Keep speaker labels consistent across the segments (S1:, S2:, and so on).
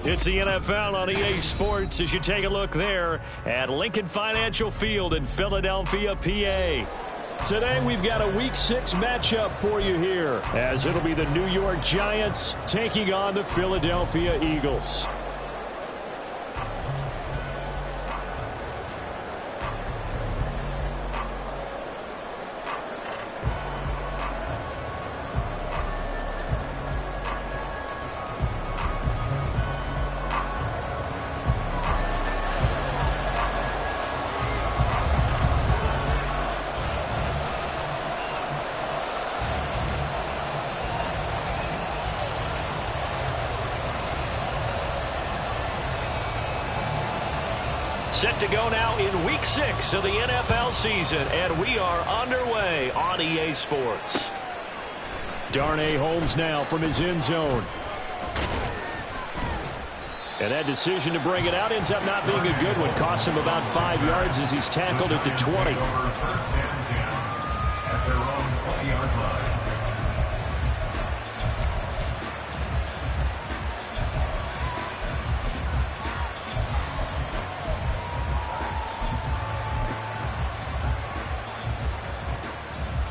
S1: It's the NFL on EA Sports as you take a look there at Lincoln Financial Field in Philadelphia, PA. Today we've got a Week 6 matchup for you here, as it'll be the New York Giants taking on the Philadelphia Eagles. Set to go now in Week 6 of the NFL season, and we are underway on EA Sports. Darnay Holmes now from his end zone. And that decision to bring it out ends up not being a good one. Costs him about 5 yards as he's tackled at the 20.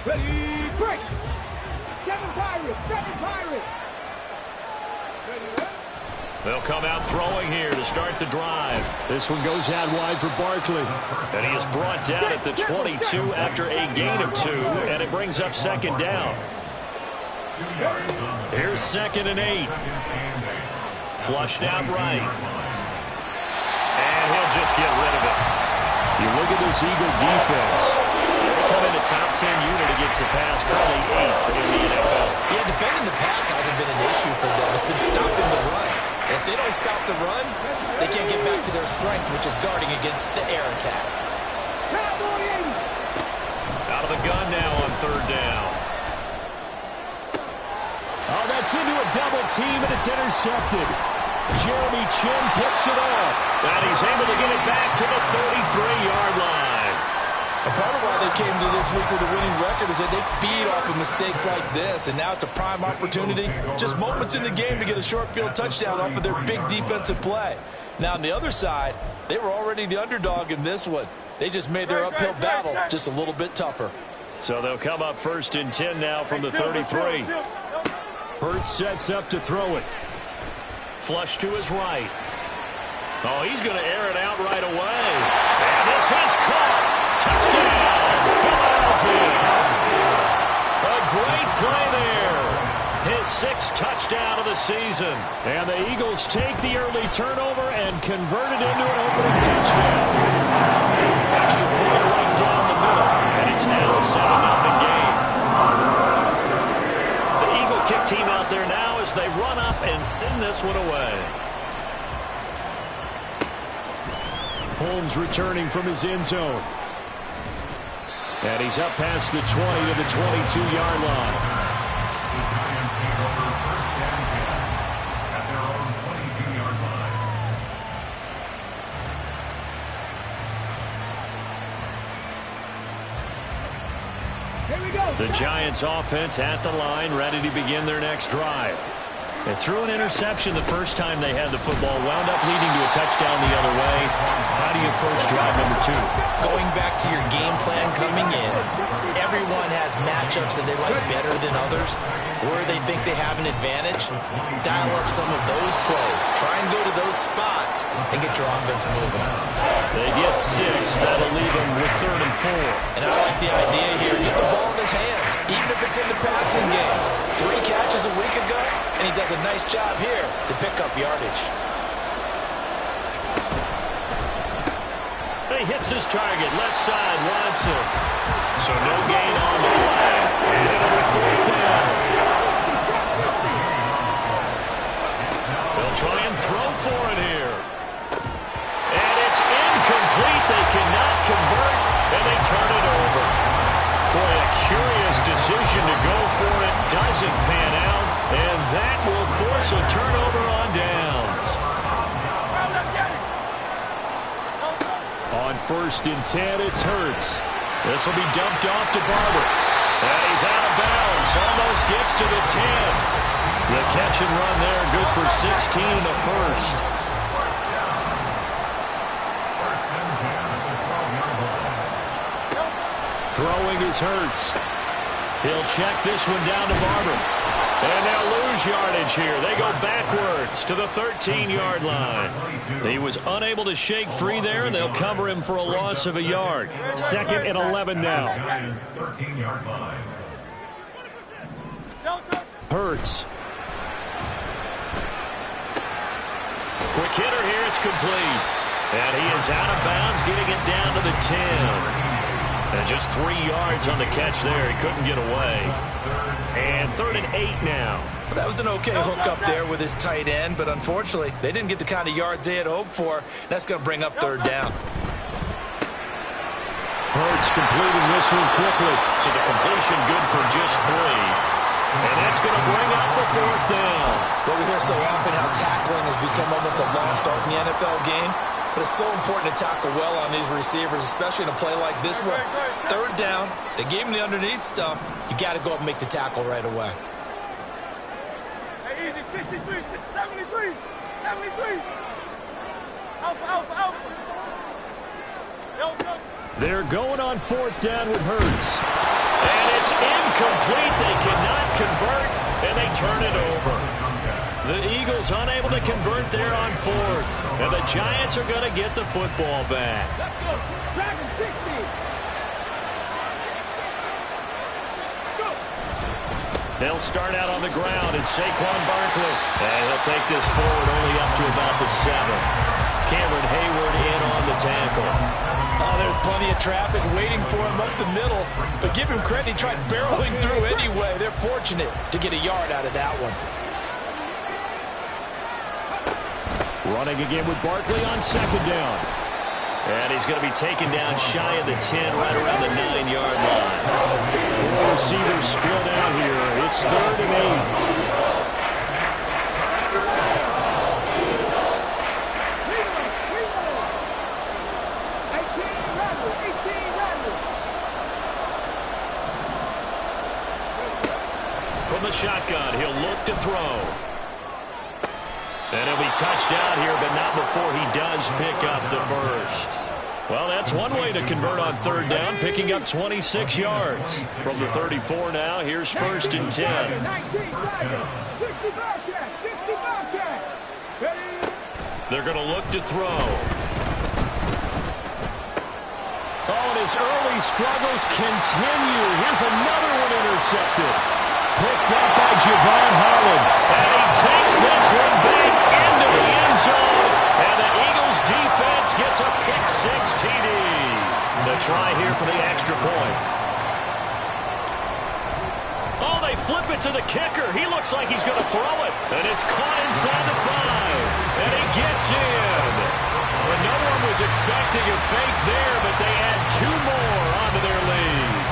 S2: Ready, break! Seven Pirates!
S1: They'll come out throwing here to start the drive. This one goes out wide for Barkley. And he is brought down at the 22 after a gain of 2, and it brings up second down. Here's 2nd and 8. Flushed out right. And he'll just get rid of it. You look at this Eagle defense. They come in a top 10 unit against the pass, currently 8th in the NFL.
S3: Yeah, defending the pass hasn't been an issue for them. It's been stopping the run. If they don't stop the run, they can't get back to their strength, which is guarding against the air attack.
S1: Out of the gun now on 3rd down.
S2: Oh, that's into a double team, and it's intercepted. Jeremy Chin picks it off.
S1: And he's able to get it back to the 33-yard line.
S4: A part of why they came to this week with a winning record is that they feed off of mistakes like this, and now it's a prime opportunity, just moments in the game to get a short field touchdown off of their big defensive play. Now, on the other side, they were already the underdog in this one. They just made their uphill battle just a little bit tougher.
S1: So they'll come up 1st and 10 now from the 33.
S2: Hurts sets up to throw it.
S1: Flush to his right. Oh, he's going to air it out right away. And this is caught. Touchdown, Philadelphia. A great play there. His 6th touchdown of the season.
S2: And the Eagles take the early turnover and convert it into an opening touchdown.
S1: Extra point right down the middle. And it's now a 7-0 game. The Eagle kick team out there now as they run up and send this one away.
S2: Holmes returning from his end zone. And he's up past the 20 to the 22-yard line. Here we go.
S1: The Giants offense at the line, ready to begin their next drive. They threw an interception the first time they had the football, wound up leading to a touchdown the other way. How do you approach drive number 2?
S3: Going back to your game plan coming in, everyone has matchups that they like better than others. Where they think they have an advantage, dial up some of those plays. Try and go to those spots and get your offense moving.
S1: They get 6. That'll leave them with 3rd and 4.
S4: And I like the idea here. Get the ball in his hands, even if it's in the passing game. 3 catches a week ago, and he does a nice job here to pick up yardage.
S1: He hits his target, left side, Watson. So no gain on the play. And it'll be 4th down. They'll try and throw for it here. And it's incomplete. They cannot convert, and they turn it over. Boy, a curious decision to go for it. Doesn't pan out, and that will force a turnover on downs.
S2: On 1st and 10, it's Hurts.
S1: This will be dumped off to Barber. And he's out of bounds. Almost gets to the 10.
S2: The catch and run there, good for 16 in the first. Throwing is Hurts. He'll check this one down to Barber. And they'll lose yardage here. They go backwards to the 13-yard line. He was unable to shake free there, and they'll cover him for a loss of a yard. 2nd and 11 now. Hurts. Quick hitter here. It's complete. And he is out of bounds, getting it down to the 10. And just 3 yards on the catch there. He couldn't get away. And 3rd and 8 now.
S3: Well, that was an okay hook up there with his tight end, but unfortunately, they didn't get the kind of yards they had hoped for. That's going to bring up 3rd down.
S2: Hurts completing this one quickly.
S1: So the completion good for just 3. And that's going to bring up the 4th down.
S3: Well, we hear so often how tackling has become almost a lost art in the NFL game. But it's so important to tackle well on these receivers, especially in a play like this one. 3rd down, they gave him the underneath stuff. You got to go up and make the tackle right away.
S5: Hey, easy, 63, 73, 73. Alpha.
S2: They're going on 4th down with Hurts.
S1: And it's incomplete. They cannot convert, and they turn it over. The Eagles unable to convert there on 4th. And the Giants are going to get the football back.
S5: Let's go. Dragon 60.
S1: They'll start out on the ground, and Saquon Barkley. And he'll take this forward only up to about the 7. Cameron Hayward in on the tackle.
S4: Oh, there's plenty of traffic waiting for him up the middle. But give him credit, he tried barreling through anyway. They're fortunate to get a yard out of that one.
S2: Running again with Barkley on 2nd down.
S1: And he's going to be taken down shy of the 10, right around the 9-yard line.
S2: 4 receivers split out here. It's 3rd and 8.
S1: From the shotgun, he'll look to throw. And he'll be touched out here, but not before he does pick up the first. Well, that's one way to convert on 3rd down, picking up 26 yards. From the 34 now, here's 1st and 10. They're going to look to throw.
S2: Oh, and his early struggles continue. Here's another one intercepted. Picked up by Javon Holland.
S1: And he takes this one back into the end zone. And the Eagles defense gets a pick-6 TD. To try here for the extra point. Oh, they flip it to the kicker. He looks like he's going to throw it. And it's caught inside the 5. And he gets in. Well, no one was expecting a fake there, but they add 2 more onto their lead.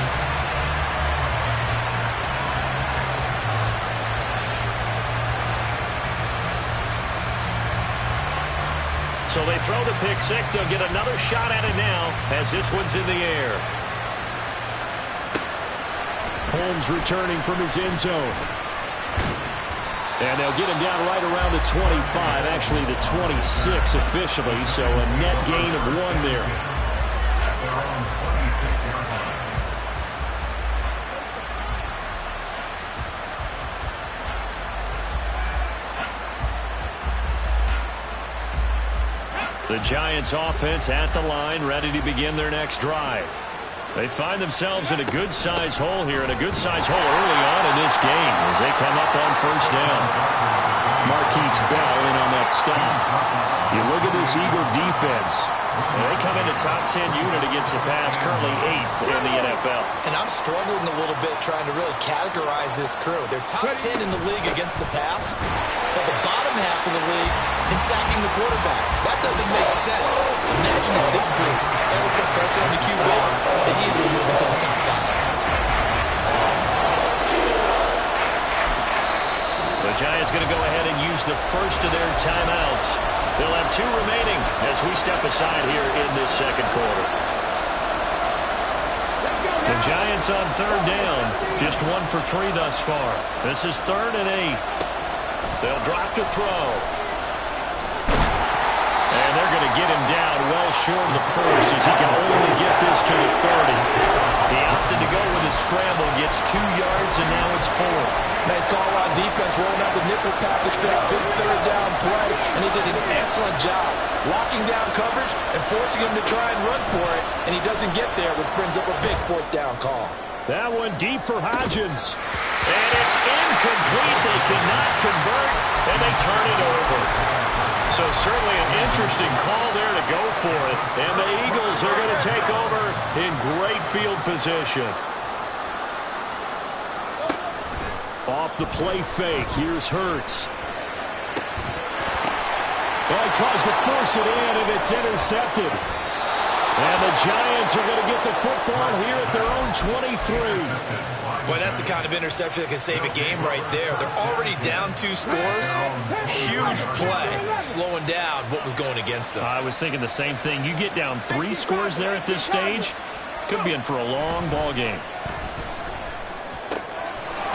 S1: So they throw the pick-6. They'll get another shot at it now as this one's in the air.
S2: Holmes returning from his end zone. And they'll get him down right around the 25, actually the 26 officially, so a net gain of 1 there.
S1: The Giants offense at the line, ready to begin their next drive. They find themselves in a good-sized hole here, and a good-sized hole early on in this game as they come up on 1st down.
S2: Marquise Bell in on that stop. You look at this Eagle defense.
S1: And they come in the top 10 unit against the pass, currently 8th in the NFL.
S3: And I'm struggling a little bit trying to really categorize this crew. They're top 10 in the league against the pass, but the bottom half of the league in sacking the quarterback. That doesn't make sense. Imagine if this group ever put pressure on the QB, they'd easily move into the top 5.
S1: The Giants going to go ahead and use the first of their timeouts. They'll have 2 remaining as we step aside here in this second quarter. The Giants on 3rd down, just 1 for 3 thus far. This is 3rd and 8.
S2: They'll drop to throw. And they're going to get him down well short of the first as he can only get this to the 30. He opted to go with a scramble, gets 2 yards, and now it's 4th.
S4: Nice call on defense, rolling out the nickel package for that big third down play, and he did an excellent job locking down coverage and forcing him to try and run for it, and he doesn't get there, which brings up a big 4th down call.
S2: That one deep for Hodgins. And it's incomplete. They cannot convert, and they turn it over. So certainly an interesting call there to go for it. And the Eagles are going to take over in great field position. Off the play fake. Here's Hurts. Well, he tries to force it in, and it's intercepted. And the Giants are going to get the football here at their own 23.
S3: Boy, that's the kind of interception that can save a game right there. They're already down 2 scores. Huge play, slowing down what was going against them.
S2: I was thinking the same thing. You get down 3 scores there at this stage, could be in for a long ball game.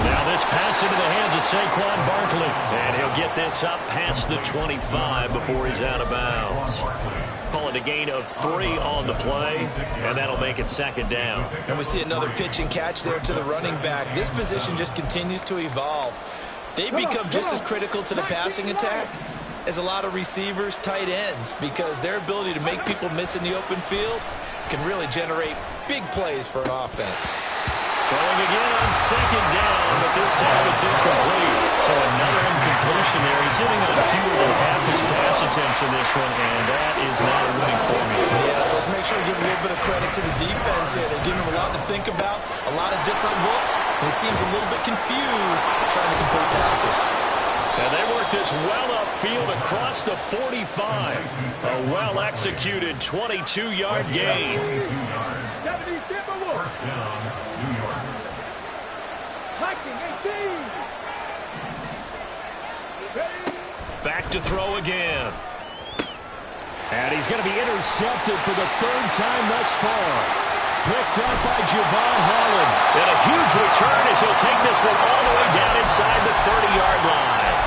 S2: Now this pass into the hands of Saquon Barkley. And he'll get this up past the 25 before he's out of bounds. Call it a gain of 3 on the play, and that'll make it 2nd down.
S3: And we see another pitch and catch there to the running back. This position just continues to evolve. They become just as critical to the passing attack as a lot of receivers, tight ends, because their ability to make people miss in the open field can really generate big plays for an offense.
S2: Throwing again on 2nd down, but this time it's incomplete. So another incompletion there. He's hitting on fewer than half his pass attempts in this one, and that is not a winning formula.
S3: Yes, let's make sure we give a little bit of credit to the defense here. They're giving him a lot to think about, a lot of different looks, and he seems a little bit confused trying to complete passes.
S2: And they work this well upfield across the 45. A well-executed 22-yard gain. Back to throw again. And he's going to be intercepted for the 3rd time thus far. Picked up by Javon Holland. And a huge return as he'll take this one all the way down inside the 30-yard line.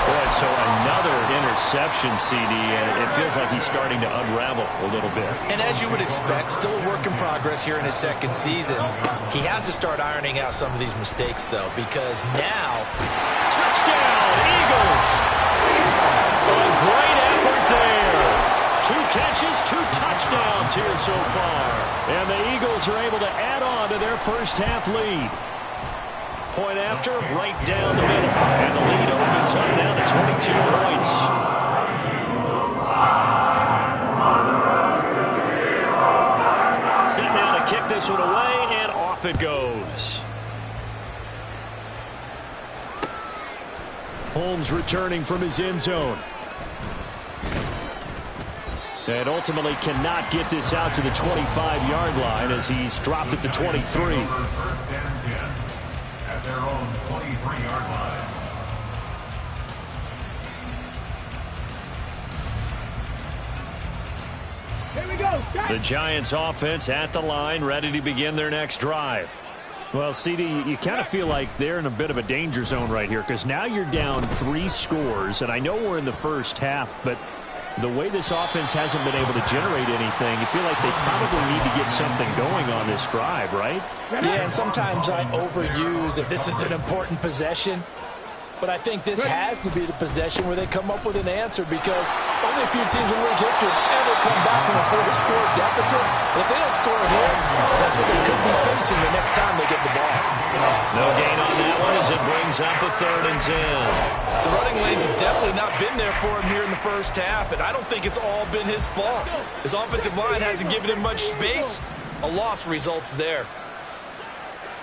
S2: Boy, so another interception, CD, and it feels like he's starting to unravel a little bit.
S3: And as you would expect, still a work in progress here in his 2nd season. He has to start ironing out some of these mistakes, though, because now...
S2: Touchdown, Eagles! A great effort there. 2 catches, 2 touchdowns here so far. And the Eagles are able to add on to their first half lead. Point after, right down the middle. And the lead opens up now to 22 points. Set now to kick this one away, and off it goes. Holmes returning from his end zone. And ultimately cannot get this out to the 25-yard line as he's dropped at the 23. At their own 23-yard line.
S5: Here we go.
S2: The Giants offense at the line, ready to begin their next drive. Well, CD, you kind of feel like they're in a bit of a danger zone right here because now you're down 3 scores, and I know we're in the first half, but the way this offense hasn't been able to generate anything, you feel like they probably need to get something going on this drive, right?
S4: Yeah, and sometimes I overuse if this is an important possession. But I think this has to be the possession where they come up with an answer because only a few teams in league history have ever come back from a 4-score deficit. And if they don't score here, that's what they could be facing the next time they get the ball.
S2: No gain on that one as it brings up a 3rd and 10.
S3: The running lanes have definitely not been there for him here in the first half, and I don't think it's all been his fault. His offensive line hasn't given him much space. A loss results there.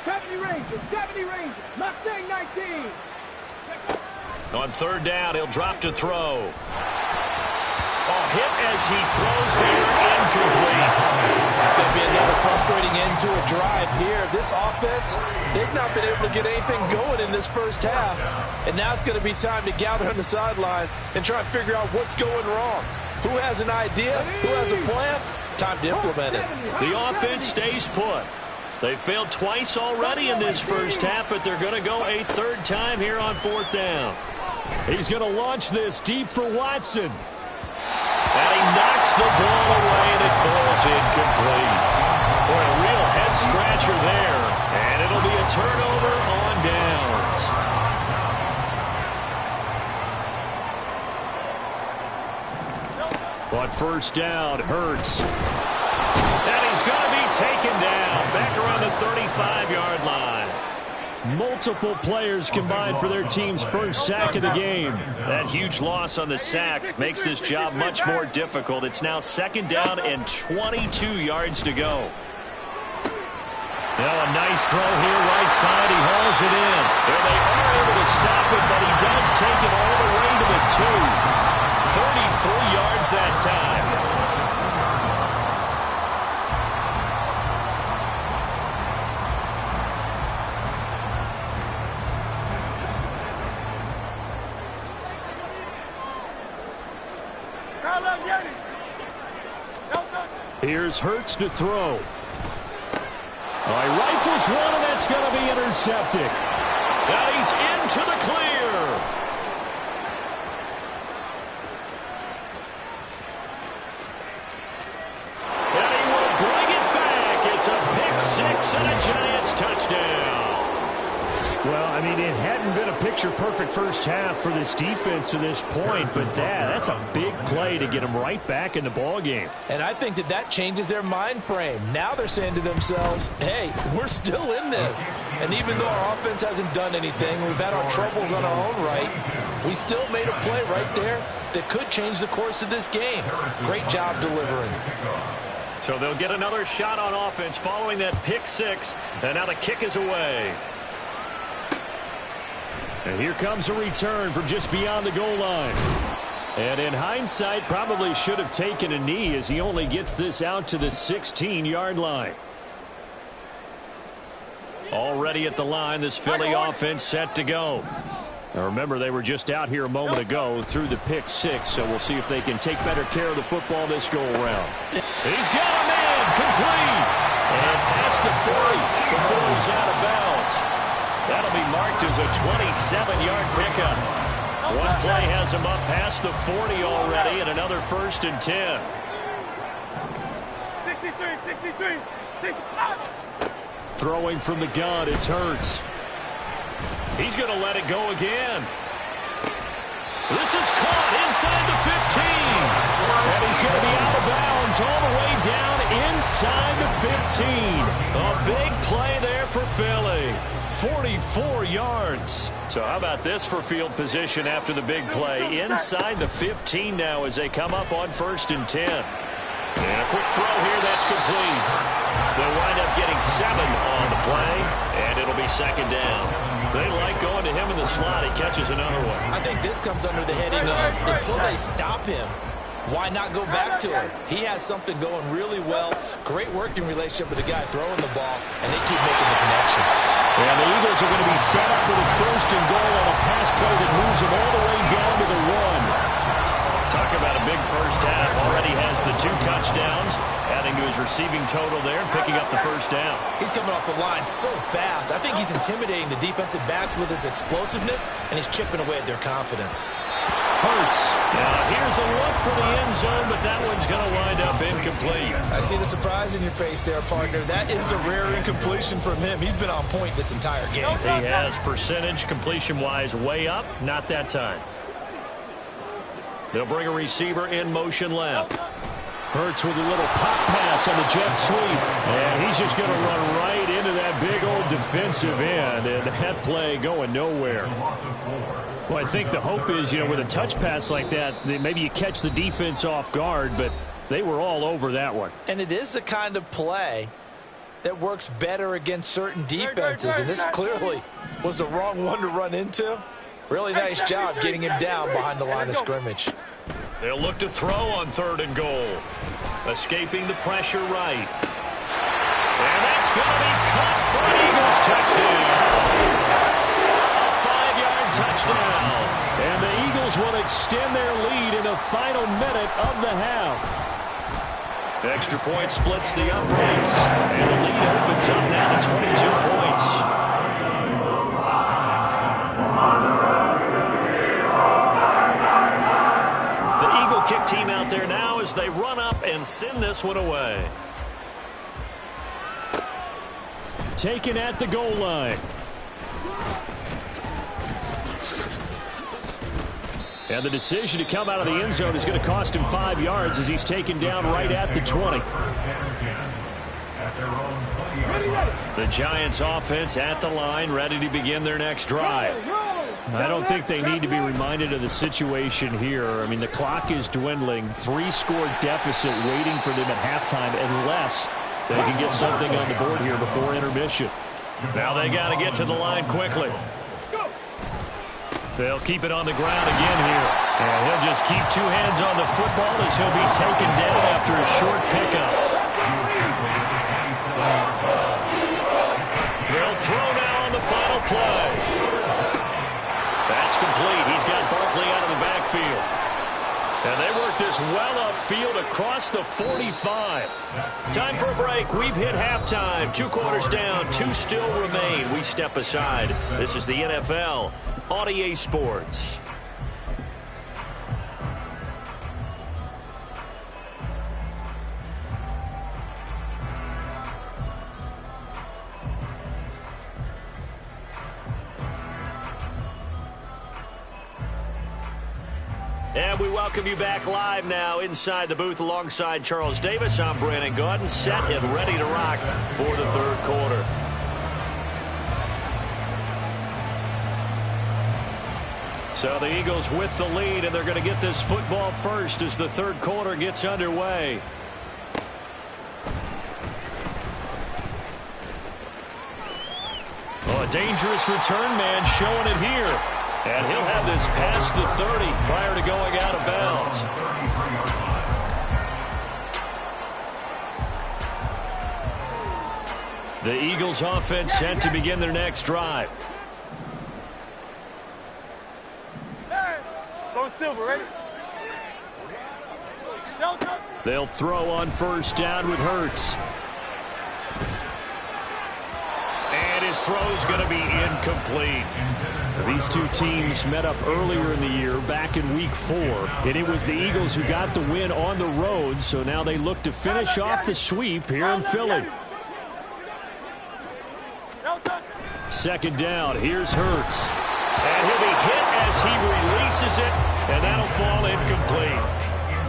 S5: 70 Rangers, Mustang 19.
S2: On 3rd down, he'll drop to throw. Hit as he throws there, incomplete.
S4: It's going to be another frustrating end to a drive here. This offense, they've not been able to get anything going in this first half. And now it's going to be time to gather on the sidelines and try and figure out what's going wrong. Who has an idea? Who has a plan? Time to implement it.
S2: The offense stays put. They failed twice already in this first half, but they're going to go a 3rd time here on 4th down. He's going to launch this deep for Watson. And he knocks the ball away, and it falls incomplete. Boy, a real head-scratcher there. And it'll be a turnover on downs. But first down, Hurts. And he's going to be taken down back around the 35-yard line. Multiple players combined for their team's first sack of the game. That huge loss on the sack makes this job much more difficult. It's now second down and 22 yards to go. Now a nice throw here right side. He hauls it in. And they are able to stop it, but he does take it all the way to the 2. 33 yards that time. Here's Hurts to throw. He rifles one, and that's going to be intercepted. And he's into the clear. And he will bring it back. It's a pick six and a Giants touchdown. Well, I mean, it hadn't been a picture-perfect first half for this defense to this point, but that's a big play to get them right back in the ballgame.
S4: And I think that changes their mind frame. Now they're saying to themselves, hey, we're still in this. And even though our offense hasn't done anything, we've had our troubles on our own right, we still made a play right there that could change the course of this game. Great job delivering.
S2: So they'll get another shot on offense following that pick six, and now the kick is away. And here comes a return from just beyond the goal line. And in hindsight, probably should have taken a knee as he only gets this out to the 16-yard line. Already at the line, this Philly offense set to go. Now remember, they were just out here a moment ago through the pick six, so we'll see if they can take better care of the football this go-around. He's got a man, complete. And past the 40 before he's out of bounds. That'll be marked as a 27-yard pickup. One play has him up past the 40 already, and another 1st and 10.
S5: 63, 65.
S2: Throwing from the gun, it's Hurts. He's going to let it go again. This is caught inside the 15. And he's going to be out of bounds all the way down inside the 15. A big play there for Philly. 44 yards. So how about this for field position after the big play? Inside the 15 now as they come up on 1st and 10. And a quick throw here, that's complete. They'll wind up getting 7 on the play, and it'll be 2nd down. They like going to him in the slot. He catches another one.
S3: I think this comes under the heading of until they stop him, why not go back to him? He has something going really well. Great working relationship with the guy throwing the ball, and they keep making the connection.
S2: And the Eagles are going to be set up with a 1st and goal on a pass play that moves them all the way down to the 1. Talk about a big first half. Already has the 2 touchdowns, adding to his receiving total there, picking up the 1st down.
S3: He's coming off the line so fast. I think he's intimidating the defensive backs with his explosiveness, and he's chipping away at their confidence.
S2: Hurts. Now here's a look for the end zone, but that one's going to wind up incomplete.
S3: I see the surprise in your face there, partner. That is a rare incompletion from him. He's been on point this entire game.
S2: He has percentage completion-wise way up, not that time. They'll bring a receiver in motion left. Hurts with a little pop pass on the jet sweep. And he's just going to run right into that big old defensive end. And that play going nowhere. Well, I think the hope is, with a touch pass like that, maybe you catch the defense off guard, but they were all over that one.
S4: And it is the kind of play that works better against certain defenses. And this clearly was the wrong one to run into. Really nice job getting him down behind the line of scrimmage.
S2: They'll look to throw on 3rd and goal. Escaping the pressure right. And that's going to be caught for an Eagles touchdown. A 5-yard touchdown. And the Eagles will extend their lead in the final minute of the half. Extra point splits the uprights. And the lead opens up now to 22 points. as they run up and send this one away. Taken at the goal line. And the decision to come out of the end zone is going to cost him 5 yards as he's taken down right at the 20. The Giants offense at the line, ready to begin their next drive. I don't think they need to be reminded of the situation here. I mean, the clock is dwindling. 3-score deficit waiting for them at halftime unless they can get something on the board here before intermission. Now they got to get to the line quickly. They'll keep it on the ground again here. And he'll just keep 2 hands on the football as he'll be taken down after a short pickup. They'll throw now on the final play. That's complete. He's got Barkley out of the backfield. And they work this well upfield across the 45. Time for a break. We've hit halftime. 2 quarters down. 2 still remain. We step aside. This is the NFL on EA Sports. And we welcome you back live now inside the booth alongside Charles Davis. I'm Brandon Gaudin, set and ready to rock for the 3rd quarter. So the Eagles with the lead, and they're going to get this football first as the 3rd quarter gets underway. Oh, a dangerous return man showing it here. And he'll have this past the 30 prior to going out of bounds. The Eagles offense set to begin their next drive.
S5: Go Silver, ready?
S2: They'll throw on 1st down with Hurts. And his throw's going to be incomplete. These 2 teams met up earlier in the year, back in Week 4, and it was the Eagles who got the win on the road, so now they look to finish off the sweep here in Philly. 2nd down, here's Hurts. And he'll be hit as he releases it, and that'll fall incomplete.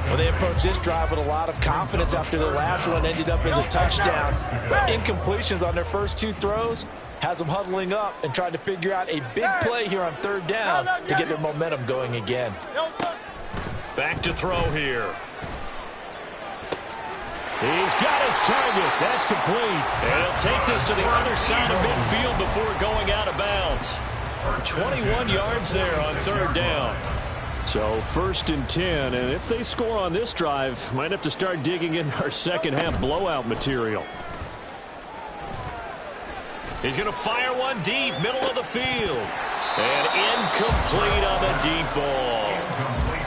S3: Well, they approached this drive with a lot of confidence after their last one ended up as a touchdown. But incompletions on their first 2 throws has them huddling up and trying to figure out a big play here on 3rd down to get their momentum going again.
S2: Back to throw here. He's got his target. That's complete. And he'll take this to the other side of midfield before going out of bounds. 21 yards there on 3rd down. So 1st and 10, and if they score on this drive, might have to start digging in our second half blowout material. He's going to fire one deep, middle of the field. And incomplete on the deep ball.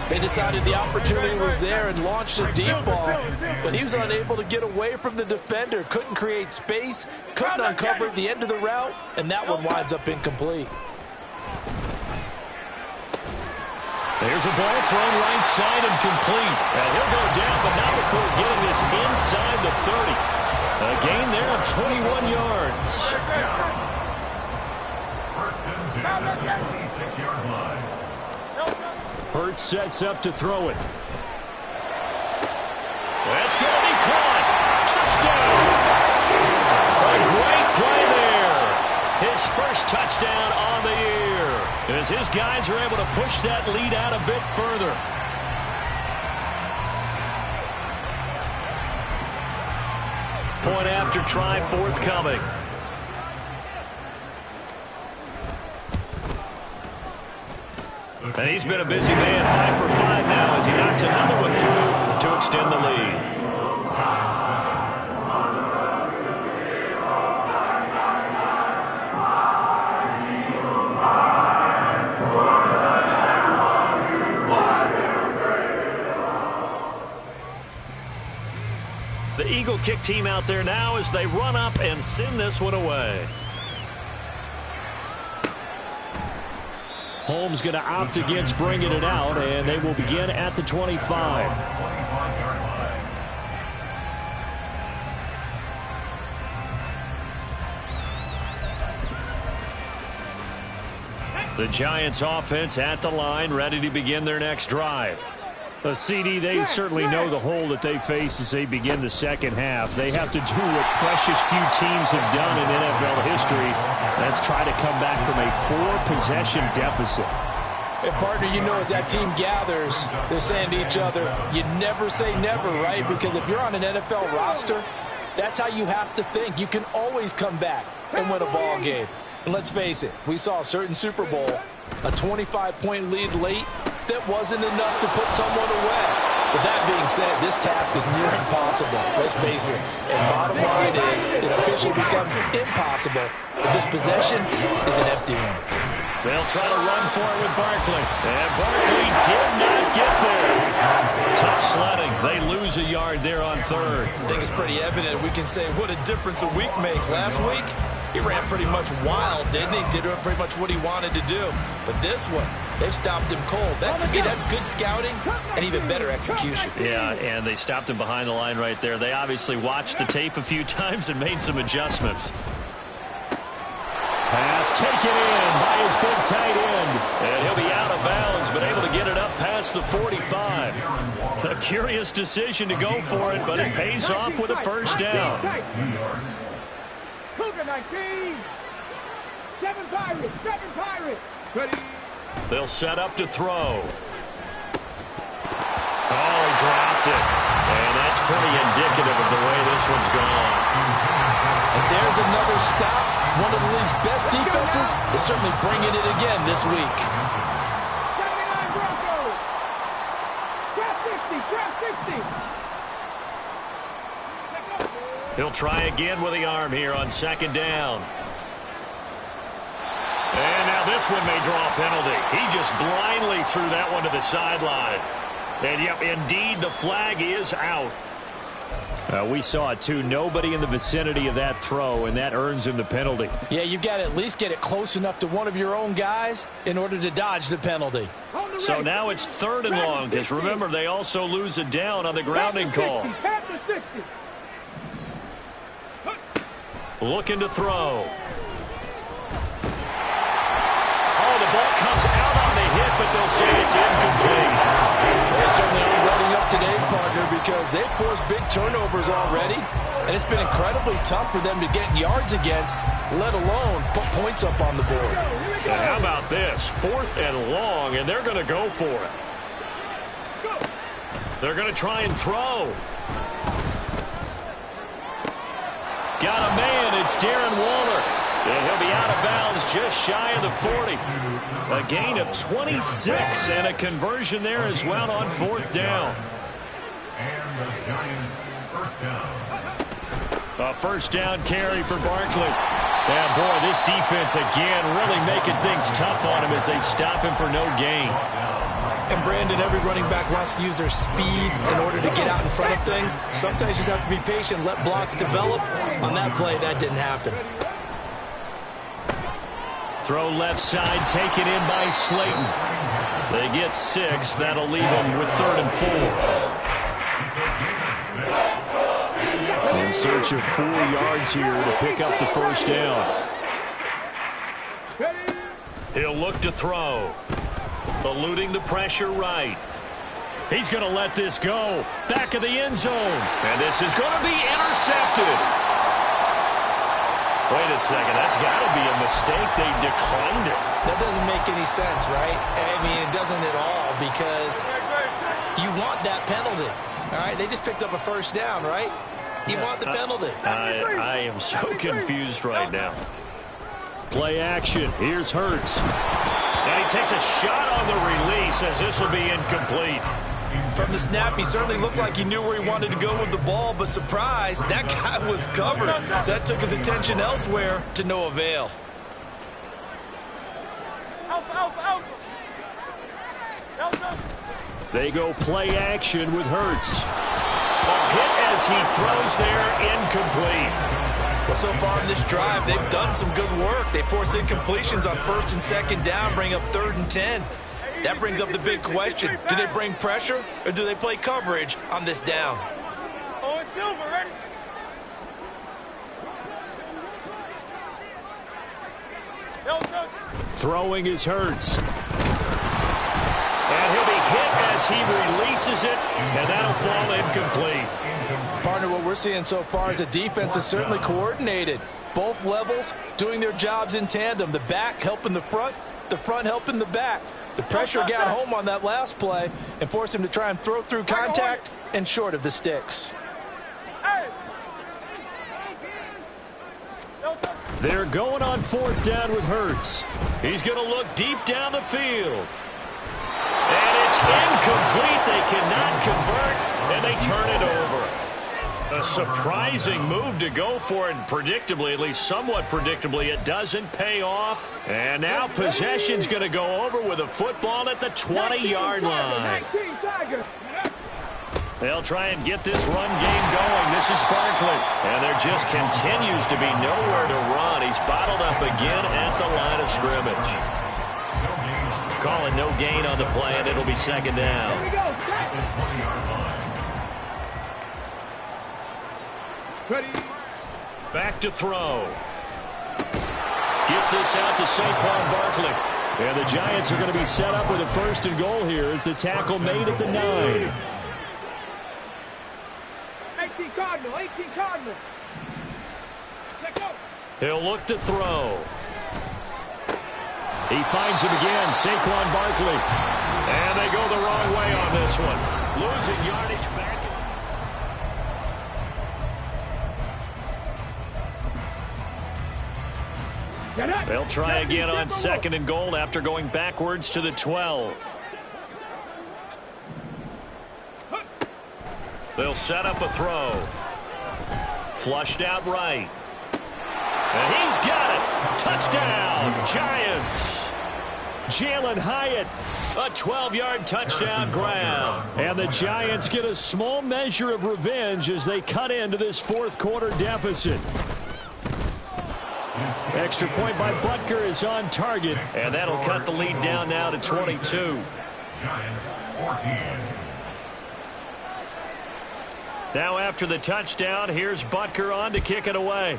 S3: They decided the opportunity was there and launched a deep ball, but he was unable to get away from the defender. Couldn't create space, couldn't uncover the end of the route, and that one winds up incomplete.
S2: There's a ball thrown right side and complete. And he'll go down, but not before getting this inside the 30. A gain there of 21 yards. Hurts sets up to throw it. That's going to be caught. Touchdown. A great play there. His first touchdown on the year. As his guys are able to push that lead out a bit further. Point after try forthcoming. And he's been a busy man, 5 for 5 now as he knocks another one through to extend the lead. The Eagle kick team out there now as they run up and send this one away. Holmes going to opt against bringing it out, and they will begin at the 25. The Giants offense at the line, ready to begin their next drive.
S1: CD, they certainly know the hole that they face as they begin the second half. They have to do what precious few teams have done in NFL history. That's try to come back from a 4-possession deficit.
S4: And partner, you know, as that team gathers, they're saying to each other, you never say never, right? Because if you're on an NFL roster, that's how you have to think. You can always come back and win a ball game. And let's face it, we saw a certain Super Bowl, a 25-point lead late, that wasn't enough to put someone away. But that being said, this task is near impossible. Let's face it. And bottom line is, it officially becomes impossible if this possession is an empty one.
S2: They'll try to run for it with Barkley. And Barkley did not get there. Tough sledding. They lose a yard there on third.
S3: I think it's pretty evident. We can say what a difference a week makes. Last week, he ran pretty much wild, didn't he? Did pretty much what he wanted to do. But this one, they've stopped him cold. That, to me, that's good scouting and even better execution.
S2: Yeah, and they stopped him behind the line right there. They obviously watched the tape a few times and made some adjustments.
S1: Pass taken in by his big tight end.
S2: And he'll be out of bounds, but able to get it up past the 45. A curious decision to go for it, but it pays off with a first down.
S5: Cougar 19. 7 Pirates. Ready.
S2: They'll set up to throw. Oh, he dropped it. And that's pretty indicative of the way this one's gone.
S4: And there's another stop. One of the league's best defenses is certainly bringing it again this week.
S5: 79 Broncos. Draft 60.
S2: He'll try again with the arm here on second down. And now this one may draw a penalty. He just blindly threw that one to the sideline. And, yep, indeed, the flag is out.
S1: We saw it, too. Nobody in the vicinity of that throw, and that earns him the penalty.
S4: Yeah, you've got to at least get it close enough to one of your own guys in order to dodge the penalty.
S2: So now it's 3rd and long, because remember, they also lose a down on the grounding call. Looking to throw. Oh, the ball comes out on the hit, but they'll say it's incomplete.
S4: They certainly are running up today, partner, because they've forced big turnovers already, and it's been incredibly tough for them to get yards against, let alone put points up on the board.
S2: And how about this? 4th and long, and they're going to go for it. They're going to try and throw. Got a man. It's Darren Waller. And he'll be out of bounds just shy of the 40. A gain of 26 and a conversion there as well on 4th down.
S6: And the Giants first down.
S2: A first down carry for Barkley. Yeah, boy, this defense again really making things tough on him as they stop him for no gain.
S3: And Brandon, every running back wants to use their speed in order to get out in front of things. Sometimes you just have to be patient, let blocks develop. On that play, that didn't happen.
S2: Throw left side, taken in by Slayton. They get 6. That'll leave them with 3rd and 4.
S1: In search of 4 yards here to pick up the first down.
S2: He'll look to throw. Eluding the pressure right. He's going to let this go. Back of the end zone. And this is going to be intercepted. Wait a second. That's got to be a mistake. They declined it.
S3: That doesn't make any sense, right? I mean, it doesn't at all, because you want that penalty. All right? They just picked up a first down, right? You want the penalty.
S2: I am so confused right now.
S1: Play action. Here's Hurts.
S2: And he takes a shot on the release as this will be incomplete.
S3: From the snap, he certainly looked like he knew where he wanted to go with the ball, but surprise, that guy was covered. So that took his attention elsewhere to no avail.
S1: They go play action with Hurts.
S2: A hit as he throws there, incomplete.
S3: Well, so far in this drive, they've done some good work. They force incompletions on 1st and 2nd down, bring up 3rd and 10. That brings up the big question. Do they bring pressure, or do they play coverage on this down?
S5: Oh, it's Silver, ready?
S2: Throwing is Hurts. And he'll be hit as he releases it, and that'll fall incomplete.
S4: Partner, what we're seeing so far is the defense is certainly coordinated. Both levels doing their jobs in tandem. The back helping the front helping the back. The pressure got home on that last play and forced him to try and throw through contact and short of the sticks.
S2: They're going on 4th down with Hurts. He's going to look deep down the field. And it's incomplete. They cannot convert, and they turn it over. A surprising move to go for it, and predictably, at least somewhat predictably, it doesn't pay off. And now possession's going to go over with a football at the 20-yard line. They'll try and get this run game going. This is Barkley. And there just continues to be nowhere to run. He's bottled up again at the line of scrimmage. Calling no gain on the play, and it'll be 2nd down. Back to throw. Gets this out to Saquon Barkley. And the Giants are going to be set up with a 1st and goal here as the tackle made at the 9.
S5: 18 Cardinal. Let go.
S2: He'll look to throw. He finds him again, Saquon Barkley. And they go the wrong way on this one. Losing yardage back. They'll try again on 2nd and goal after going backwards to the 12. They'll set up a throw. Flushed out right. And he's got it. Touchdown, Giants. Jalen Hyatt, a 12-yard touchdown grab. And the Giants get a small measure of revenge as they cut into this 4th quarter deficit. Extra point by Butker is on target, and that'll cut the lead down now to 22.
S6: Giants 14.
S2: Now after the touchdown, here's Butker on to kick it away.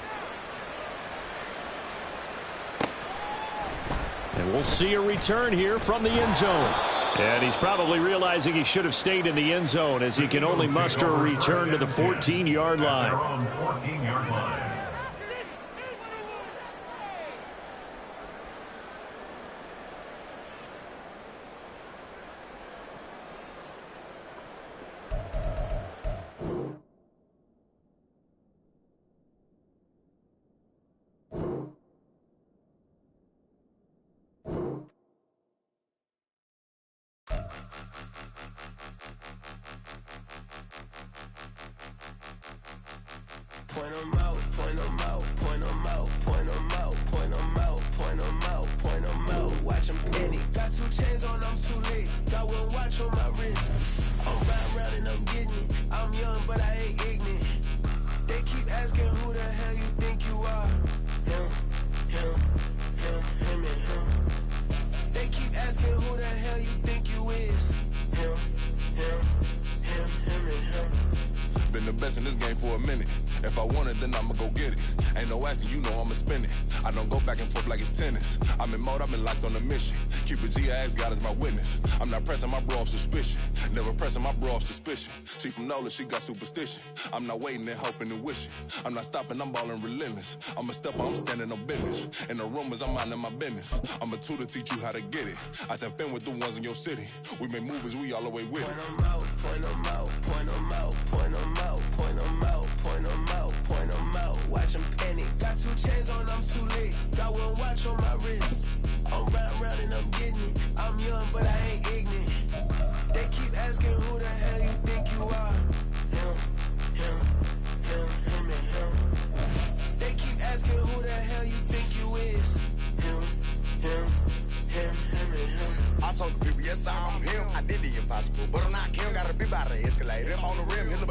S2: And we'll see a return here from the end zone. And he's probably realizing he should have stayed in the end zone as he can only muster a return to the 14-yard line.
S6: They're on the 14-yard line.
S7: Point 'em out, point 'em out, point 'em out, point 'em out, point 'em out, point 'em out, point 'em out. Watch 'em penny. Got 2 chains on, I'm too late. Got 1 watch on my wrist. I'm riding round and I'm getting it. I'm young, but I ain't ignorant. They keep asking who the hell you think you are. Him, and him. They keep asking who the hell you think you is. Him, and him.
S8: Been the best in this game for a minute. If I want it, then I'ma go get it. Ain't no asking, you know I'ma spin it. I don't go back and forth like it's tennis. I'm in mode, I've been locked on a mission. Cupid G, I ask God as my witness. I'm not pressing my bro off suspicion. Never pressing my bro off suspicion. She from Nola, she got superstition. I'm not waiting and hoping and wishing. I'm not stopping, I'm balling relentless. I'm a stepper, I'm standing on business. In the rumors, I'm minding my business. I'm a tutor, teach you how to get it. I said, fin with the ones in your city. We make movies, we all the way with it.
S7: Point 'em out, point 'em out, point 'em out, point 'em out, point 'em out, point 'em out, point 'em out. Watch 'em penny. Got 2 chains on, I'm too late. Got 1 watch on my wrist. I'm riding round and I'm getting it. I'm young, but I ain't ignorant. They keep asking who the hell you think you are. Him, and him. They keep asking who the hell you think you is. Him, and him.
S9: I told the people, yes, I'm him. I did the impossible, but I'm not Kim. Gotta be by the escalator. I'm on the rim, hit the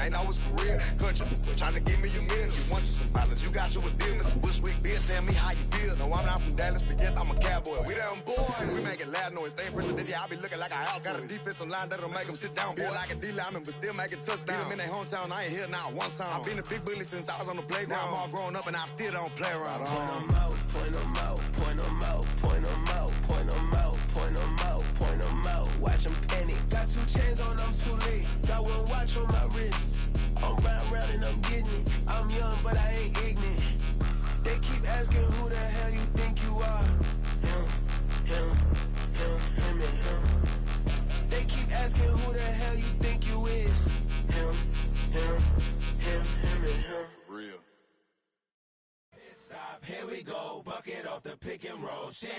S9: ain't always for real. Country, trying to give me a meal. You want you some balance, you got you a deal. Mr. Bushwick, bitch, tell me how you feel. No, I'm not from Dallas, but yes, I'm a cowboy. We them boys, we making loud noise. Stay in president, yeah, I be looking like a house. Got a defensive line that'll make them sit down. Feel like a D-lineman, but still making touchdowns. Beat them in their hometown, I ain't here now one time. I've been a big bully since I was on the playground. Now I'm all grown up and I still don't play around.
S7: Point them out, point them out, point them out, point them out, point them out, point them out, point them out. Watch them penny. Got 2 chains on, I'm too late. Got 1 watch on my wrist. I'm round and I'm getting it. I'm young, but I ain't ignorant. They keep asking who the hell you think you are. Him, and him. They keep asking who the hell you think you is. Him, and him.
S8: Real.
S7: Stop, here we go, bucket off the pick and roll. Shit,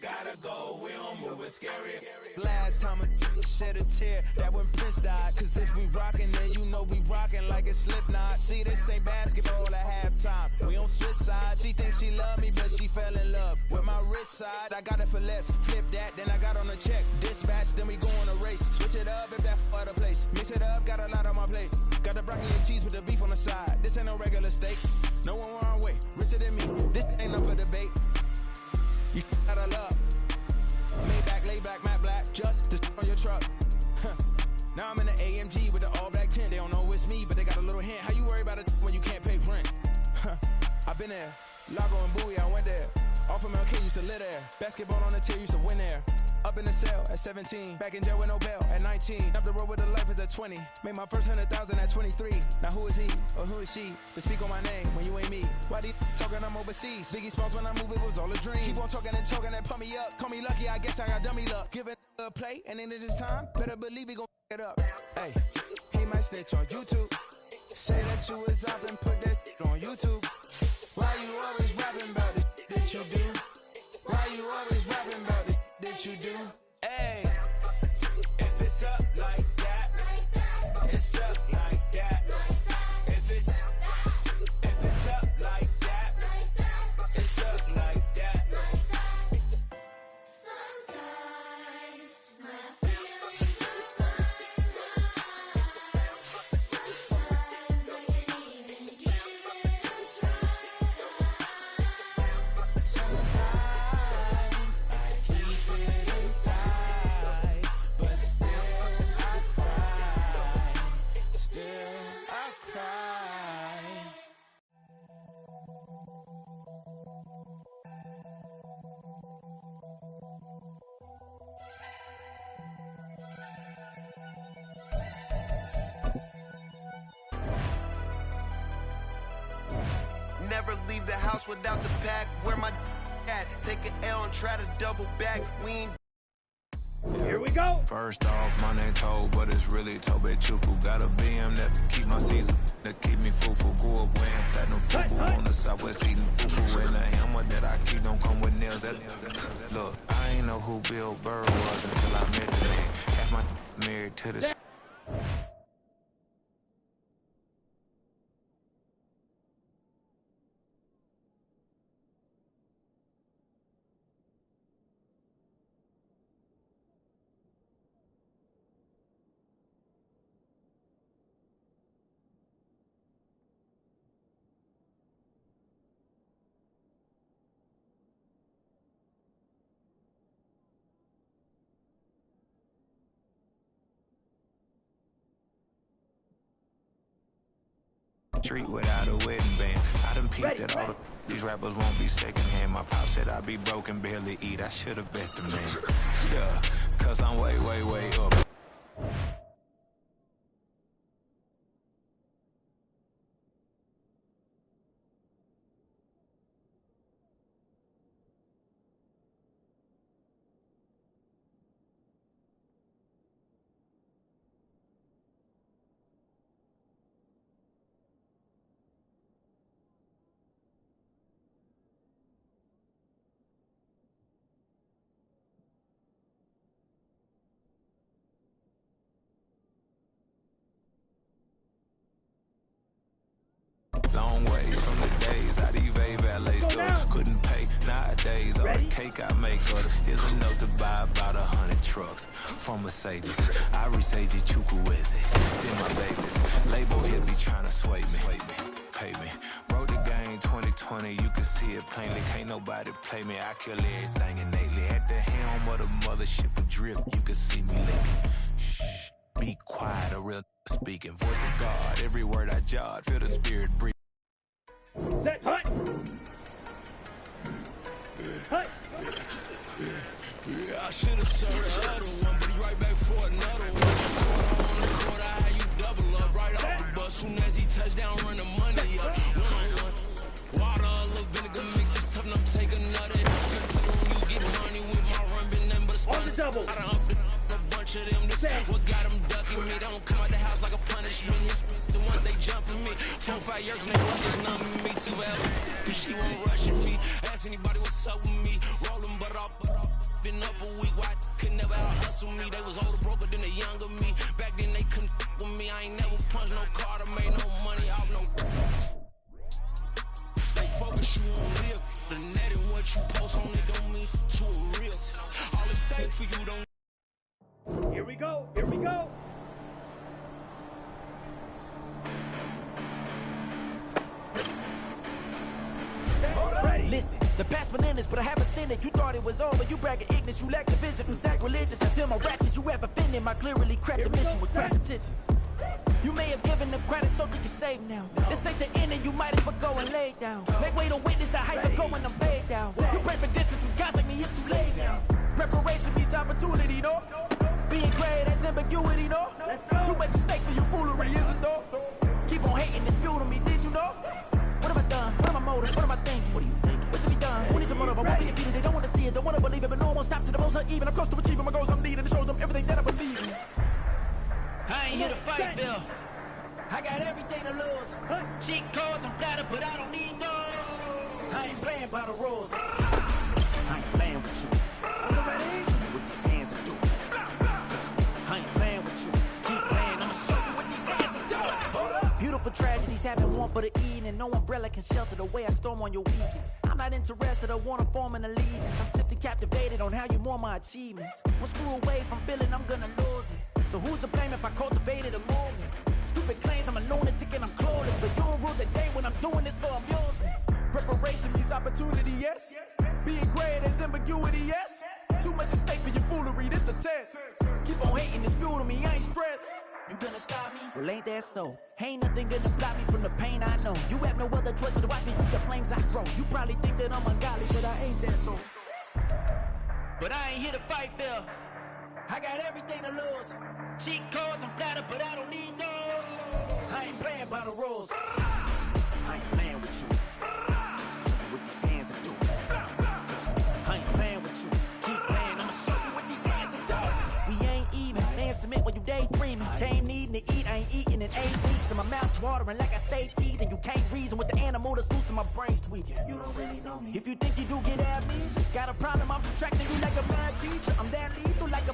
S7: gotta go, we don't move it scary.
S10: Last time a shed a tear, that when Prince died. Cause if we rockin', then you know we rockin' like it's Slipknot. See, this ain't basketball at halftime. We on switch sides. She thinks she love me, but she fell in love with my rich side. I got it for less. Flip that, then I got on a check. Dispatch, then we go on a race. Switch it up if that other place. Mix it up, got a lot on my plate. Got the broccoli and cheese with the beef on the side. This ain't no regular steak. No one wrong way, richer than me. This ain't up for debate. You out of love. Maybach, lay black, matte black, just to on your truck. Now I'm in the AMG with the all black tint. They don't know it's me, but they got a little hint. How you worry about it when you can't pay rent? I've been there. Lago and Bowie, I went there. Off of MLK, used to live there. Basketball on the tier, used to win there. Up in the cell at 17. Back in jail with no bail at 19. Up the road with the life is at 20. Made my first 100,000 at 23. Now who is he or who is she to speak on my name when you ain't me? Why they talking I'm overseas? Biggie Smalls when I move, it was all a dream. Keep on talking and talking and pump me up. Call me lucky, I guess I got dummy luck. Give it a play and then it's time. Better believe he gon' it up. Hey, he might snitch on YouTube. Say that you was up and put that on YouTube. Why you always rapping about it that you do? Why you always rapping about it that you do? Hey, if it's up like that, it's up like that. If it's up like that, it's up like that.
S11: Sometimes when I feel so sometimes I can't even give it a try.
S10: Sometimes I keep it inside, but still I cry. Still I cry.
S7: Never leave the house without the pack. Where my at? Take an L and try to double back. We ain't.
S5: Here we go.
S12: First off, my name Toad, but it's really Tobe Chuku. Got a BM that keep my season, that keep me fufu. Go up wearing platinum fubu on the southwest eating fufu. And the hammer that I keep don't come with nails. Look, I ain't know who Bill Burr was until I met the man. Half my married to the. Street without a wedding band. I done peeped that all these rappers won't be secondhand. My pop said I'd be broke and barely eat. I should've bet the man. Yeah, cause I'm way, way, way up. Long ways from the days I these valet stores couldn't pay. Now I days, all the cake I make us is enough to buy about 100 trucks. From Mercedes, I resage Chukwueze. Then my babies, label hit be trying to sway me. Pay me. Broke the game 2020, you can see it plainly. Can't nobody play me. I kill everything innately. At the helm of the mothership of drip, you can see me lately. Shh, be quiet, a real speaking. Voice of God, every word I jot, feel the spirit breathe.
S5: Set, hut. Hut.
S10: Yeah, I should have served the other one, but he right back for another one. Quarter on the quarter, how you double up right off the bus. Soon as he touch down, run the money up. One-on-one. Water, a little vinegar mix, it's tough enough, take another. When you get money with my run, been nothing but a
S5: On the double.
S10: I done upped a bunch of them. This what got them ducking me. They don't come out the house like a punishment. The ones they jumping me. 4-5 years and they won't just numb me. Too ever. She won't rushing me. Ask anybody what's up with me. Rolling butt off. Been up a week, why could never out hustle me? They was older, broker than the younger me. Back then they couldn't with me. I ain't never punched no card or made no money off no. Stay focused, you won't live. The net and what you post on it don't mean to a real. All it takes for you don't.
S5: Here we go. Here we go.
S13: Listen, the past bananas, but I haven't seen it. You thought it was over, you bragging ignorance, you lack the vision. I'm sacrilegious, I feel my raptors, you ever offended. I clearly cracked the mission with crass intentions. You may have given them credit so you can save now. This ain't the end and you might as well go and lay down. Make way to witness the heights of going, I'm laid down. You pray for distance with guys like me, it's too late now. Preparation means opportunity, no? Being great, that's ambiguity, no? Too much at stake for your foolery, isn't though? Keep on hating, it's fuel to me, did you know? What have I done? What are my motives? What am I thinking? What are you thinking? What's to be done? Who needs a motive? I won't be defeated. They don't want to see it, don't want to believe it, but no one won't stop to the most even. I'm close to achieving my goals. I'm needing to show them everything that I believe in. I ain't here to fight, Bill. I got everything to lose. Cheat codes, I'm flattered, but I don't need those. I ain't playing by the rules. I ain't playing with you. Show you what these hands are doing. I ain't playing with you. Keep playing, I'ma show you what these hands are doing. Hold up. Beautiful tragedies happen one for the eating, and no umbrella can shelter the way I storm on your weekends. I'm not interested, I wanna form an allegiance. I'm simply captivated on how you more my achievements. One screw away from feeling I'm gonna lose it. So who's to blame if I cultivated a movement? Stupid claims I'm a lunatic and I'm clueless, but you'll rule the day when I'm doing this for amusement. Preparation means opportunity, yes. Being great is ambiguity, yes. Too much at stake for your foolery, this a test. Keep on hating, it's fuel to me, I ain't stressed. You gonna stop me? Well, ain't that so? Ain't nothing gonna block me from the pain I know. You have no other choice but to watch me with the flames I grow. You probably think that I'm ungodly, but I ain't that though. But I ain't here to fight, Phil. I got everything to lose. Cheat codes, I'm flattered, but I don't need those. I ain't playing by the rules. I ain't playing with you. Show you what these hands are doing. I ain't playing with you. Keep playing, I'ma show you what these hands are doing. We ain't even. They ain't submit when you daydreaming. Came needing to eat, I ain't eating in 8 weeks. And my mouth's watering like I stay teeth. And you can't reason with the animal that's loose and my brain's tweaking. You don't really know me. If you think you do get amnesia, got a problem, I'm subtracting you like a mad teacher. I'm that lethal like a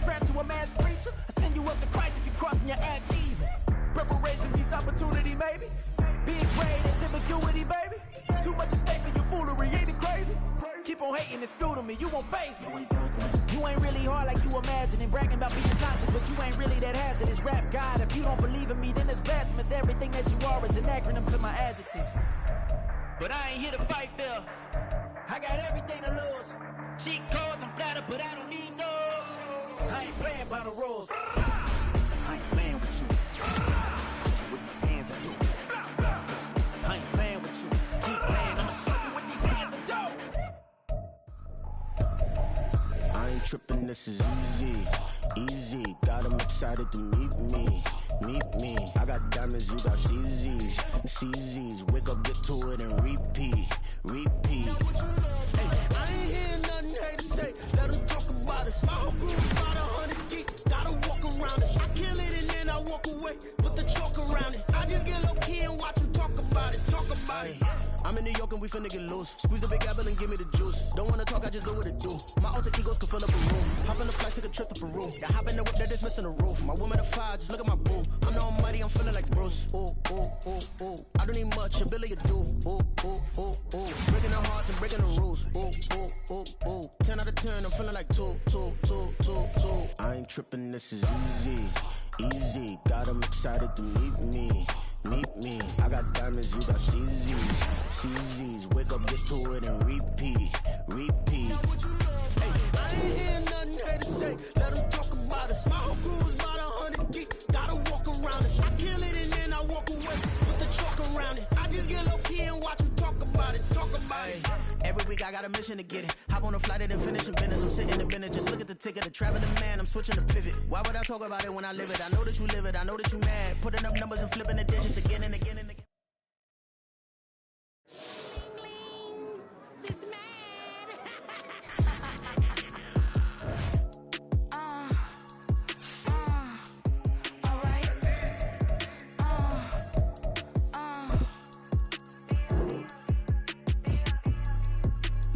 S13: threat to a mass preacher. I send you up to Christ if you crossing your act even. Preparation means opportunity, maybe. Being great is ambiguity, baby. Too much at stake for your foolery, ain't it crazy? Keep on hating, it's fuel to me, you won't face me. You ain't really hard like you imagine and bragging about being toxic, but you ain't really that hazardous. Rap God, if you don't believe in me, then it's blasphemous. Everything that you are is an acronym to my adjectives. But I ain't here to fight, Phil. I got everything to lose. Cheat codes, I'm flattered, but I don't need those. I ain't playing by the rules. I ain't playing with you. What these hands are doing. I ain't playing with you. Keep playing, I'ma show you what these hands are doing.
S14: I ain't tripping, this is easy. Easy, got them excited to meet me. Meet me. I got diamonds, you got CZs. CZs, wake up, get to it, and repeat. Repeat.
S7: Hey, I ain't hearing nothing hate to say. Let us talk about it. My whole crew's about 100 deep. Gotta walk around it. I kill it and then I walk away with the chalk around it. I just get low key and watch them talk about it. Talk about it.
S14: I'm in New York and we finna get loose. Squeeze the big apple and give me the juice. Don't wanna talk, I just do what it do. My alter egos can fill up a room. Hop in the flight, take a trip to Peru. Yeah, hop in the whip that is missing the roof. My woman a fire, just look at my boo. I'm no mighty, I'm feeling like Bruce. Ooh, ooh, ooh, ooh. I don't need much, ability to do. Ooh, ooh, ooh, ooh. Breaking the hearts and breaking the rules. Ooh, ooh, ooh, ooh. 10 out of 10, I'm feeling like 2. I ain't tripping, this is easy. Easy, got 'em excited to meet me. Meet me. I got diamonds, you got CZs. Wake up, get to it, and repeat. Hey, I ain't hear nothing haters say. Let them talk about us. My whole crew is about 100 deep. Gotta walk around us. I kill it and then I walk away with the chalk around it. I just get low key and watch them talk about it. Every week I got a mission to get it. Hop on a flight and then finish in business. I'm sitting in business. Just look at the ticket. A traveling man, I'm switching to pivot. Why would I talk about it when I live it? I know that you live it. I know that you mad. Putting up numbers and flipping the digits again and again and again.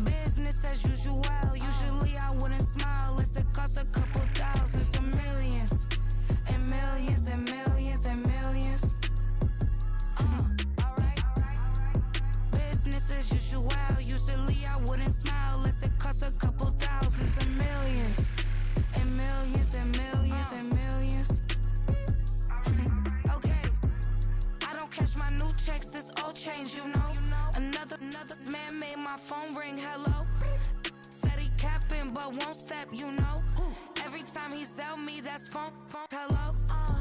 S15: Business as usual. Usually I wouldn't smile unless it costs a couple thousands and millions. And millions and millions and millions. Alright. Business as usual. Usually I wouldn't smile unless it costs a couple thousands and millions. And millions and millions and millions. Okay. I don't cash my new checks, this old change, you know. Another man made my phone ring, hello. Said he capping but won't step, you know. Every time he sell me, that's phone, hello.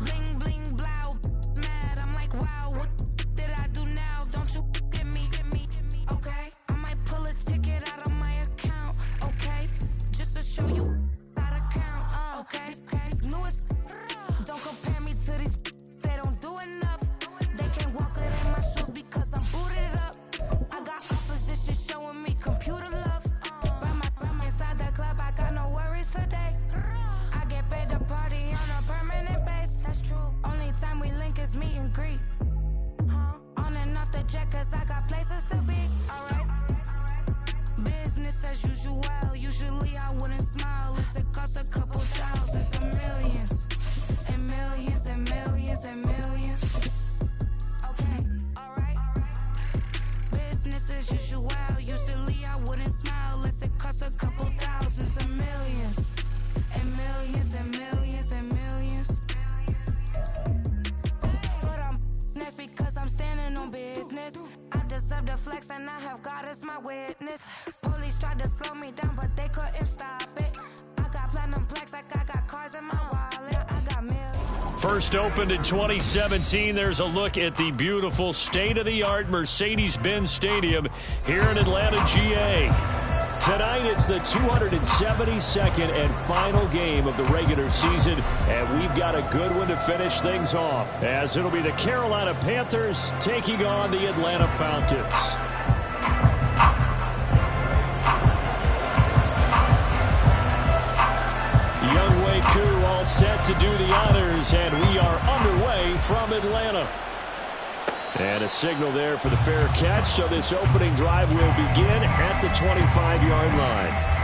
S15: Bling, bling, blow, mad, I'm like, wow, what did I do now? Don't you get me, okay? I might pull a ticket out of my account, okay? Just to show you how to count, okay? Newest, don't compare me to these, they don't do enough. They can't walk it in my shoes because I'm booted up. I got opposition showing me computer love. Ram inside the club, I got no worries today. I get paid to party on a permanent base. That's true. Only time we link is meet and greet. On and off the jet, cause I got places to be. Alright. Business as usual. Usually I wouldn't smile unless it costs a couple thousands and millions. And millions and millions and millions. Okay, alright. Business as usual. Usually I wouldn't smile unless it costs a couple thousands and millions. And millions and millions and millions. But that's because I'm standing on business. I deserve the flex and I have God as my witness. Police tried to slow me down but they couldn't stop it. I got platinum plaques like I got cars in my wallet. I got millions.
S2: First opened in 2017, there's a look at the beautiful state-of-the-art Mercedes-Benz Stadium here in Atlanta, GA. Tonight, it's the 272nd and final game of the regular season, and we've got a good one to finish things off, as it'll be the Carolina Panthers taking on the Atlanta Falcons. Koo all set to do the honors, and we are underway from Atlanta. And a signal there for the fair catch, so this opening drive will begin at the 25-yard line.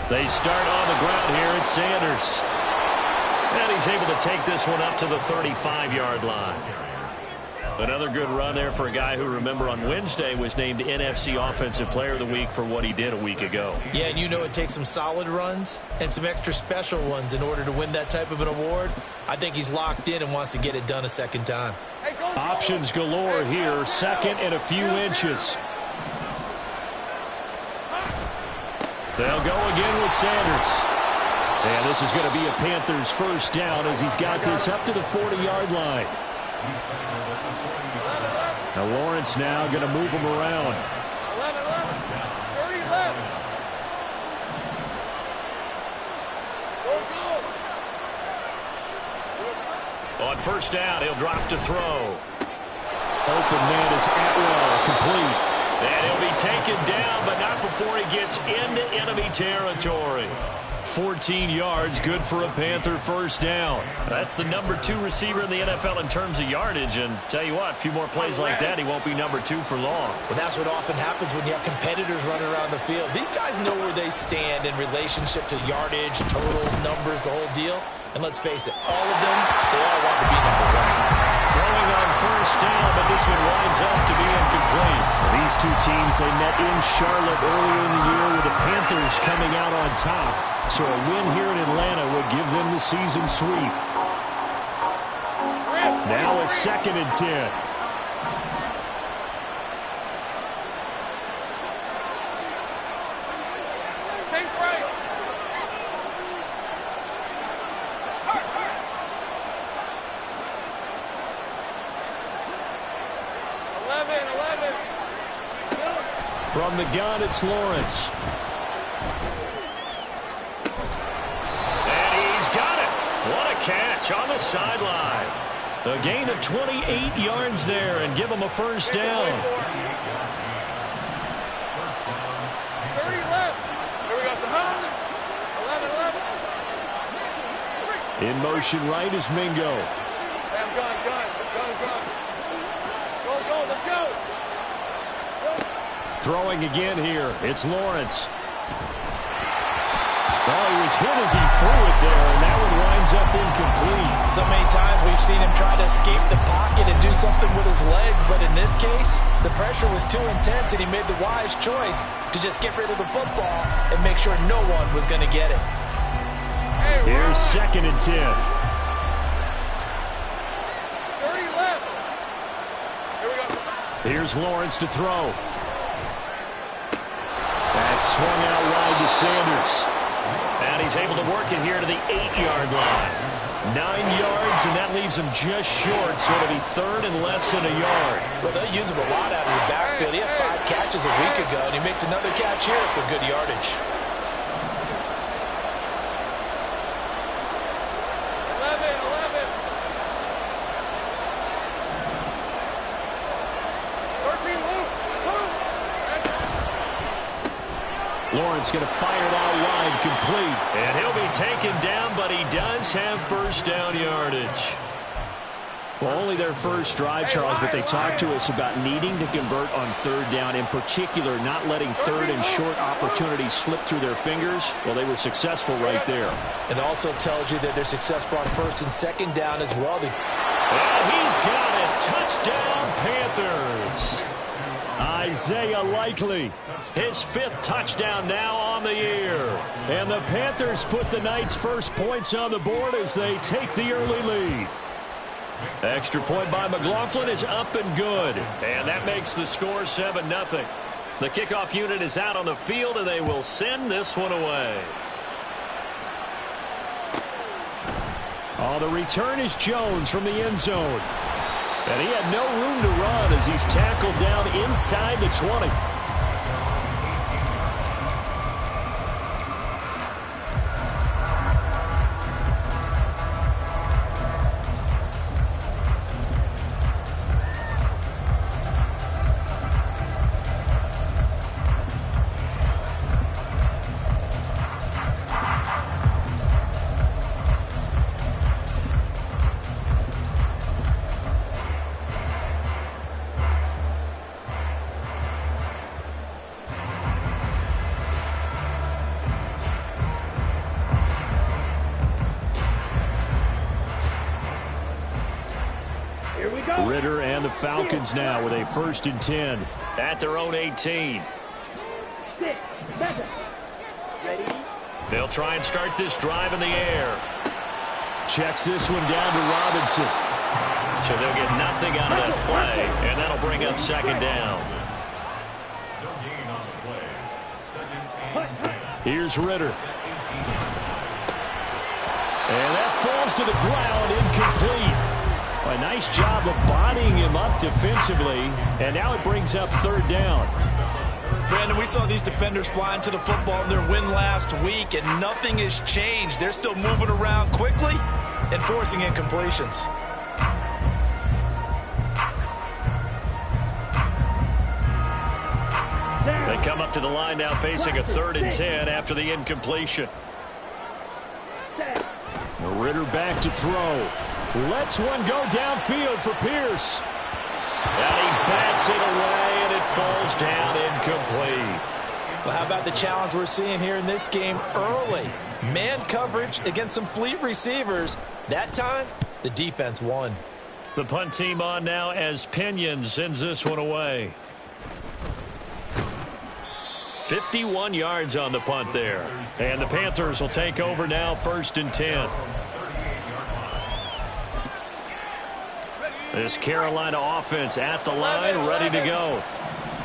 S2: They start on the ground here at Sanders. And he's able to take this one up to the 35-yard line. Another good run there for a guy who, remember, on Wednesday was named NFC Offensive Player of the Week for what he did a week ago.
S3: Yeah, and you know it takes some solid runs and some extra special ones in order to win that type of an award. I think he's locked in and wants to get it done a second time.
S2: Options galore here. Second and a few inches. They'll go again with Sanders. And this is going to be a Panthers first down as he's got this up to the 40-yard line. Now Lawrence now going to move him around.
S5: 11, 30 left.
S2: On first down, he'll drop to throw. Open man is Atwell, complete. And he'll be taken down, but not before he gets into enemy territory. 14 yards, good for a Panther first down. That's the number 2 receiver in the NFL in terms of yardage. And tell you what, a few more plays like that, he won't be number 2 for long.
S3: Well, that's what often happens when you have competitors running around the field. These guys know where they stand in relationship to yardage, totals, numbers, the whole deal. And let's face it, all of them, they all want to be number 1.
S2: Throwing on first down, but this one winds up to be incomplete. These two teams, they met in Charlotte earlier in the year with the Panthers coming out on top. So a win here in Atlanta would give them the season sweep. Now it's 2nd and 10. From the gun, it's Lawrence. And he's got it. What a catch on the sideline. A gain of 28 yards there and give him a first down.
S5: 30 left. Here we go. 11.
S2: In motion right is Mingo.
S5: I'm gun. Go, let's go.
S2: Throwing again here. It's Lawrence. Oh, he was hit as he threw it there, and that one winds up incomplete.
S3: So many times we've seen him try to escape the pocket and do something with his legs, but in this case, the pressure was too intense, and he made the wise choice to just get rid of the football and make sure no one was going to get it.
S2: Here's 2nd and 10.
S5: 30 left. Here we go.
S2: Here's Lawrence to throw. That's swung out wide to Sanders. And he's able to work it here to the 8-yard line. 9 yards, and that leaves him just short, so it'll be 3rd and less than a yard.
S3: Well, they'll use him a lot out of the backfield. He had 5 catches a week ago, and he makes another catch here for good yardage.
S5: 13 loose.
S2: Lawrence going to fire it out wide, complete. And he'll be taken down, but he does have first down yardage. Well, only their first drive, Charles, but they talked to us about needing to convert on 3rd down, in particular not letting 3rd and short opportunities slip through their fingers. Well, they were successful right there.
S3: It also tells you that they're successful on 1st and 2nd down as well.
S2: And he's got it. Touchdown, Panthers. Isaiah Likely, his 5th touchdown now on the year. And the Panthers put the Knights' first points on the board as they take the early lead. Extra point by McLaughlin is up and good. And that makes the score 7-0. The kickoff unit is out on the field, and they will send this one away. Oh, the return is Jones from the end zone. And he had no room to run as he's tackled down inside the 20. Ritter and the Falcons now with a 1st and 10 at their own 18.
S5: 6, 7. Ready?
S2: They'll try and start this drive in the air. Checks this one down to Robinson. So they'll get nothing out of that play, and that'll bring up second down.
S6: No gain on the play. Second and 10.
S2: Here's Ritter. And that falls to the ground, incomplete. A nice job of bodying him up defensively, and now it brings up third down.
S4: Brandon, we saw these defenders flying to the football in their win last week, and nothing has changed. They're still moving around quickly and forcing incompletions.
S2: They come up to the line now facing a 3rd and 10 after the incompletion. Ritter back to throw. Lets one go downfield for Pierce. And he bats it away, and it falls down incomplete.
S4: Well, how about the challenge we're seeing here in this game early? Man coverage against some fleet receivers. That time, the defense won.
S2: The punt team on now as Pinion sends this one away. 51 yards on the punt there. And the Panthers will take over now, 1st and 10. This Carolina offense at the line, ready to go.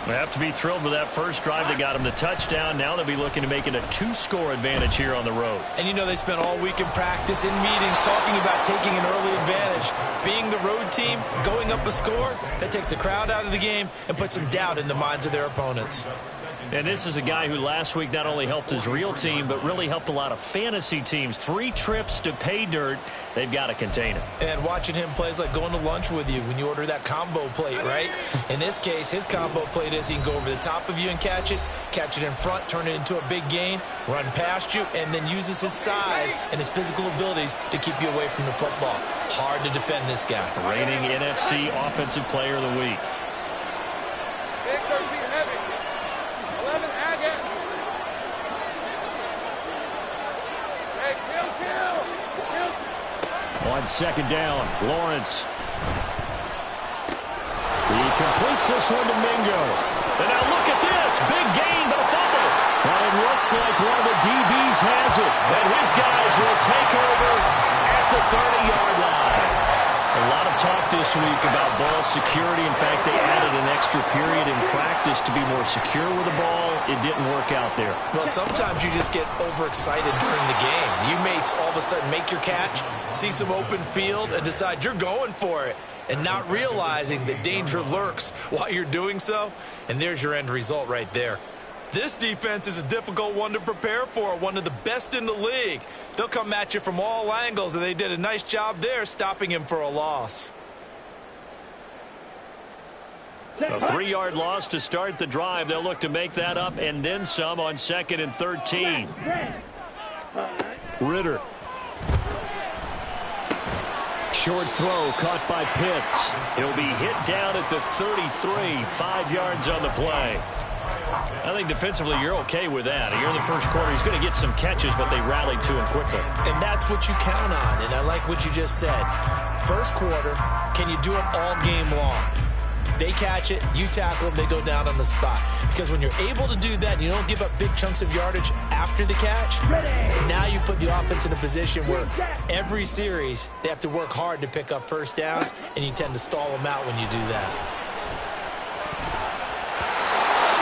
S2: They have to be thrilled with that first drive that got them the touchdown. Now they'll be looking to make it a 2-score advantage here on the road.
S4: And you know they spent all week in practice, in meetings, talking about taking an early advantage. Being the road team, going up a score, that takes the crowd out of the game and puts some doubt in the minds of their opponents.
S2: And this is a guy who last week not only helped his real team, but really helped a lot of fantasy teams. 3 trips to pay dirt. They've got to contain him.
S4: And watching him play is like going to lunch with you when you order that combo plate, right? In this case, his combo plate is he can go over the top of you and catch it in front, turn it into a big gain, run past you, and then uses his size and his physical abilities to keep you away from the football. Hard to defend this guy.
S2: Reigning NFC Offensive Player of the Week.
S5: Big 13 heavy. 11 Agate. Hey, kill.
S2: On second down, Lawrence. He completes this one to Mingo. And now look at this. Big gain, but a fumble. And it looks like one of the DBs has it. And his guys will take over at the 30-yard line. A lot of talk this week about ball security. In fact, they added an extra period in practice to be more secure with the ball. It didn't work out there.
S4: Well, sometimes you just get overexcited during the game. You may all of a sudden make your catch, see some open field, and decide you're going for it, and not realizing that danger lurks while you're doing so. And there's your end result right there. This defense is a difficult one to prepare for, one of the best in the league. They'll come at you from all angles, and they did a nice job there stopping him for a loss.
S2: A 3-yard loss to start the drive. They'll look to make that up and then some on 2nd and 13. Ritter. Short throw caught by Pitts. He'll be hit down at the 33, 5 yards on the play. I think defensively you're okay with that. You're in the first quarter. He's going to get some catches, but they rallied to him quickly.
S4: And that's what you count on, and I like what you just said. First quarter, can you do it all game long? They catch it, you tackle them, they go down on the spot. Because when you're able to do that, you don't give up big chunks of yardage after the catch, now you put the offense in a position where every series they have to work hard to pick up first downs, and you tend to stall them out when you do that.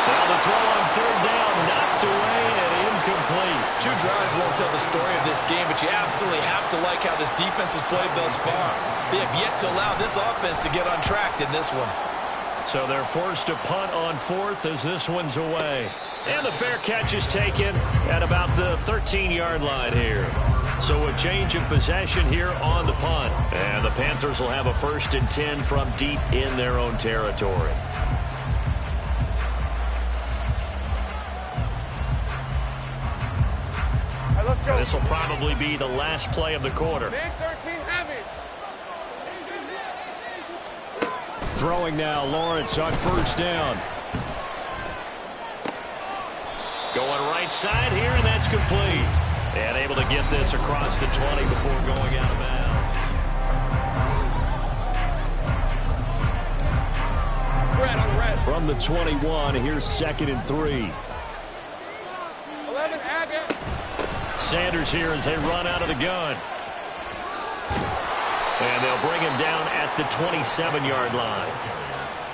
S2: Now the throw on third down, knocked away and incomplete.
S4: 2 drives won't tell the story of this game, but you absolutely have to like how this defense has played thus far. They have yet to allow this offense to get untracked in this one.
S2: So they're forced to punt on 4th as this one's away. And the fair catch is taken at about the 13-yard line here. So a change of possession here on the punt. And the Panthers will have a 1st and 10 from deep in their own territory.
S5: Let's go.
S2: This will probably be the last play of the quarter.
S5: Big 13 heavy.
S2: Throwing now, Lawrence on 1st down. Going right side here, and that's complete. And able to get this across the 20 before going out of bounds.
S5: Red on the red.
S2: From the 21, here's 2nd and 3.
S5: 11 Agate.
S2: Sanders here as they run out of the gun. And they'll bring him down at the 27-yard line.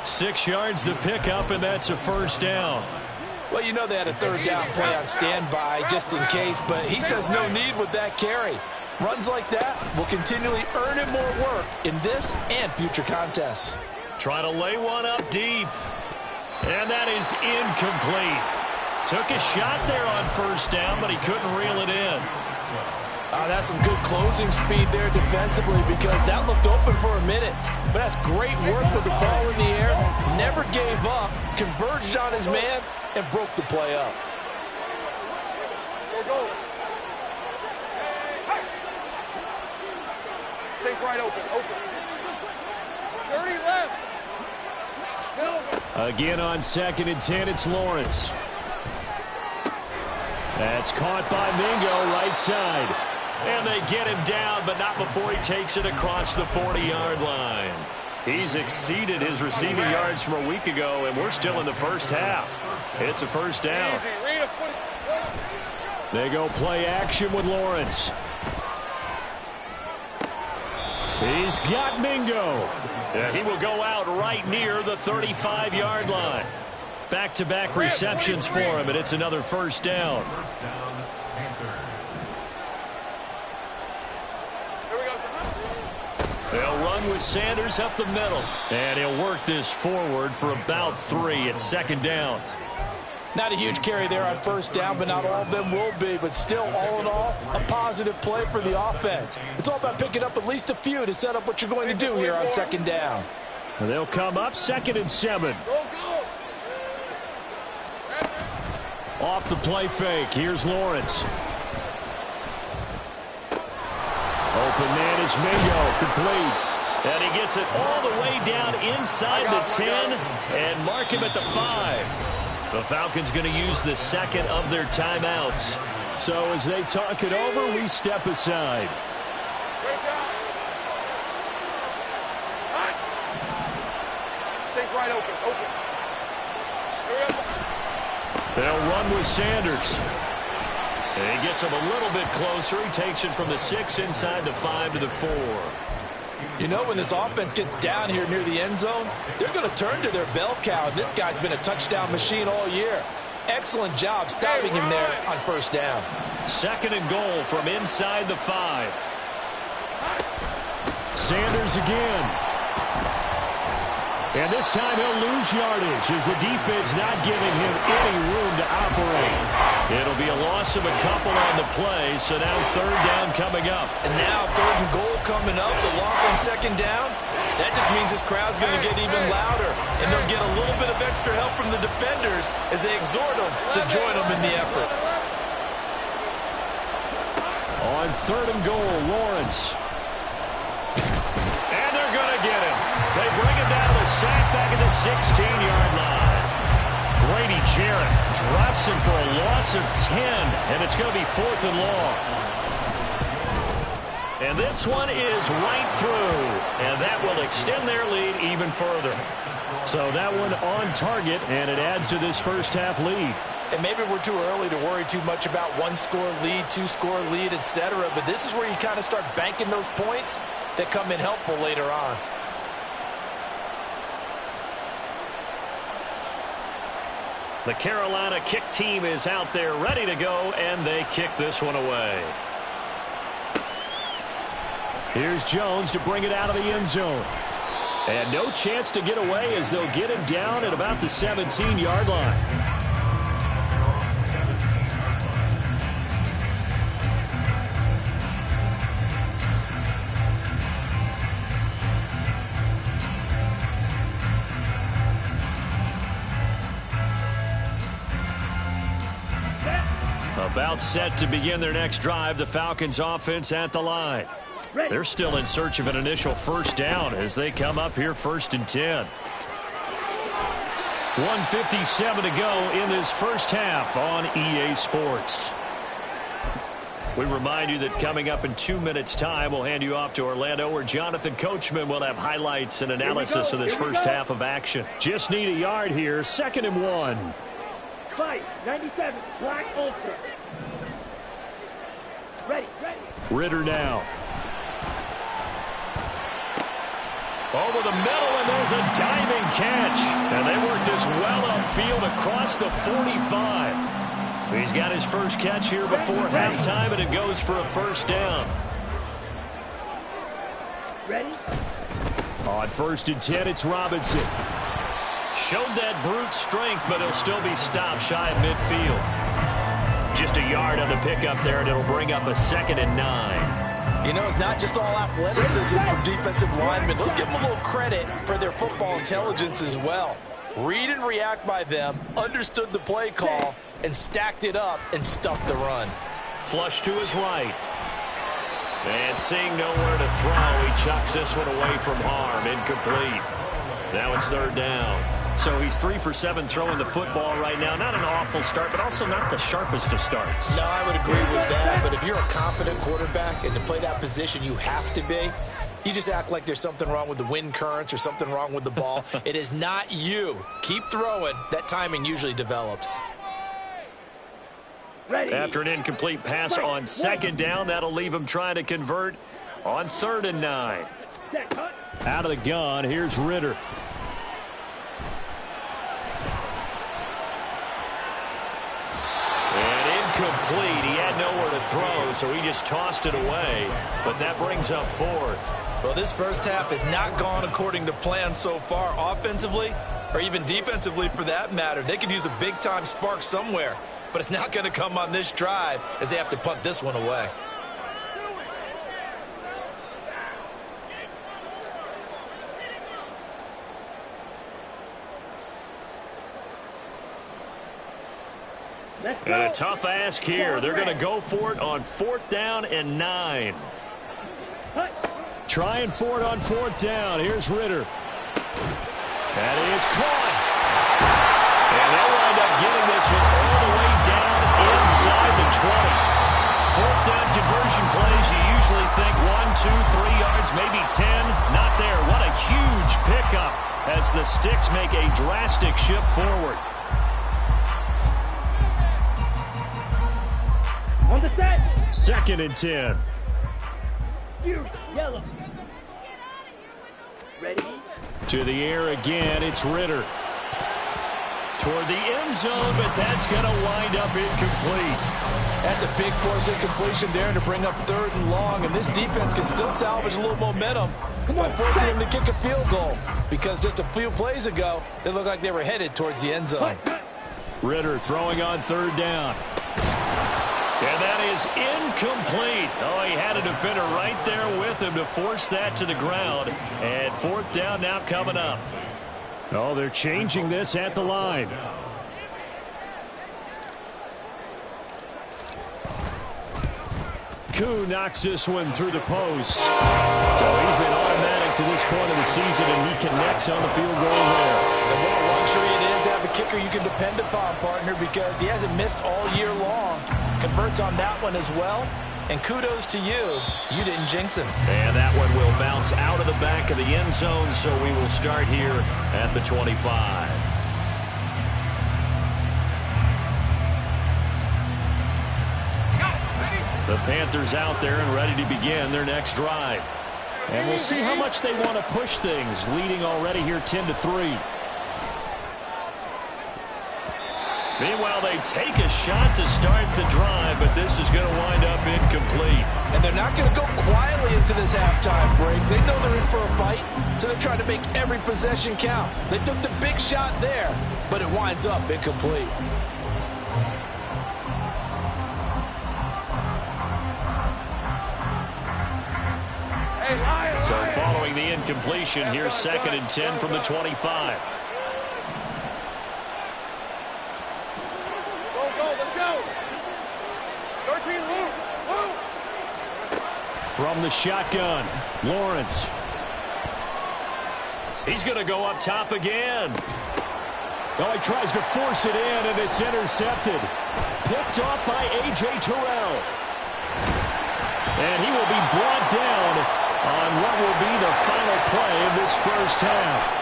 S2: 6 yards the pickup, and that's a first down.
S4: Well, you know they had a third down play on standby just in case, but he says no need with that carry. Runs like that will continually earn him more work in this and future contests.
S2: Try to lay one up deep. And that is incomplete. Took a shot there on first down, but he couldn't reel it in.
S4: That's some good closing speed there defensively because that looked open for a minute. But that's great work with the ball in the air. Never gave up, converged on his man, and broke the play up.
S5: Go. Take right open. 30 left.
S2: Again on 2nd and 10, it's Lawrence. That's caught by Mingo, right side. And they get him down, but not before he takes it across the 40-yard line. He's exceeded his receiving yards from a week ago, and we're still in the first half. It's a first down. They go play action with Lawrence. He's got Mingo. And he will go out right near the 35-yard line. Back-to-back receptions for him, and it's another first down. They'll run with Sanders up the middle. And he'll work this forward for about 3 at 2nd down.
S4: Not a huge carry there on first down, but not all of them will be. But still, all in all, a positive play for the offense. It's all about picking up at least a few to set up what you're going to do here on 2nd down.
S2: And they'll come up 2nd and 7. Off the play fake. Here's Lawrence. Open man is Mingo, complete. And he gets it all the way down inside the 10 and mark him at the 5. The Falcons going to use the 2nd of their timeouts. So as they talk it over, we step aside.
S5: Take right open.
S2: They'll run with Sanders. And he gets him a little bit closer. He takes it from the 6 inside the 5 to the 4.
S4: You know, when this offense gets down here near the end zone, they're going to turn to their bell cow. And this guy's been a touchdown machine all year. Excellent job stopping him there on first down.
S2: 2nd and goal from inside the 5. Sanders again. And this time he'll lose yardage as the defense not giving him any room to operate. It'll be a loss of a couple on the play, so now 3rd down coming up.
S3: And now 3rd and goal coming up, the loss on 2nd down. That just means this crowd's going to get even louder, and they'll get a little bit of extra help from the defenders as they exhort them to join them in the effort.
S2: On 3rd and goal, Lawrence. And they're going to get him. They bring him down to the sack back at the 16-yard line. Brady Jarrett drops him for a loss of 10, and it's going to be 4th and long. And this one is right through, and that will extend their lead even further. So that one on target, and it adds to this first half lead.
S4: And maybe we're too early to worry too much about 1-score lead, 2-score lead, etc. But this is where you kind of start banking those points that come in helpful later on.
S2: The Carolina kick team is out there ready to go, and they kick this one away. Here's Jones to bring it out of the end zone. And no chance to get away as they'll get him down at about the 17-yard line. About set to begin their next drive, the Falcons offense at the line. They're still in search of an initial first down as they come up here 1st and 10. 1:57 to go in this first half on EA Sports. We remind you that coming up in 2 minutes' time, we'll hand you off to Orlando, where Jonathan Coachman will have highlights and analysis of this first half of action. Just need a yard here, 2nd and 1.
S16: Fight, 97, Black Ultra. Ready.
S2: Ritter now. Over the middle, and there's a diving catch. And they work this well upfield across the 45. He's got his first catch here before halftime, and it goes for a first down.
S16: Ready?
S2: On 1st and 10, it's Robinson. Showed that brute strength, but he'll still be stopped shy of midfield. Just a yard on the pickup there, and it'll bring up a 2nd and 9.
S3: You know, it's not just all athleticism from defensive linemen. Let's give them a little credit for their football intelligence as well. Read and react by them, understood the play call, and stacked it up and stuffed the run.
S2: Flush to his right. And seeing nowhere to throw, he chucks this one away from harm. Incomplete. Now it's 3rd down. So he's 3 for 7 throwing the football right now. Not an awful start, but also not the sharpest of starts.
S17: No, I would agree with that. But if you're a confident quarterback and to play that position, you have to be. You just act like there's something wrong with the wind currents or something wrong with the ball.
S3: It is not you. Keep throwing. That timing usually develops.
S16: Ready.
S2: After an incomplete pass on 2nd down, that'll leave him trying to convert on 3rd and 9. Out of the gun, here's Ritter. And incomplete. He had nowhere to throw, so he just tossed it away. But that brings up 4th.
S3: Well, this first half has not gone according to plan so far offensively, or even defensively for that matter. They could use a big-time spark somewhere. But it's not going to come on this drive as they have to punt this one away.
S2: And a tough ask here. They're going to go for it on 4th down and 9. Trying for it on 4th down. Here's Ritter. That is caught. And they'll wind up getting this one all the way down inside the 20. 4th down conversion plays, you usually think 1, 2, 3 yards, maybe 10. Not there. What a huge pickup as the Sticks make a drastic shift forward.
S16: On the set.
S2: 2nd and 10.
S16: Yellow. Ready?
S2: To the air again, it's Ritter. Toward the end zone, but that's going to wind up incomplete.
S4: That's a big force incompletion there to bring up 3rd and long, and this defense can still salvage a little momentum by forcing them to kick a field goal, because just a few plays ago, they looked like they were headed towards the end zone.
S2: Ritter throwing on 3rd down. And that is incomplete. Oh, he had a defender right there with him to force that to the ground. And 4th down now coming up. Oh, they're changing this at the line. Koo knocks this one through the post. So he's been automatic to this point of the season, and he connects on the field goal there.
S4: And what a luxury it is to have a kicker you can depend upon, partner, because he hasn't missed all year long. Converts on that one as well. And kudos to you. You didn't jinx him.
S2: And that one will bounce out of the back of the end zone, so we will start here at the 25. The Panthers out there and ready to begin their next drive. And we'll see how much they want to push things, leading already here 10-3. Meanwhile, they take a shot to start the drive, but this is going to wind up incomplete.
S4: And they're not going to go quietly into this halftime break. They know they're in for a fight, so they're trying to make every possession count. They took the big shot there, but it winds up incomplete.
S2: So following the incompletion, here's 2nd and 10 from the 25. From the shotgun, Lawrence. He's going to go up top again. Well, he tries to force it in, and it's intercepted. Picked off by A.J. Terrell. And he will be brought down on what will be the final play of this first half.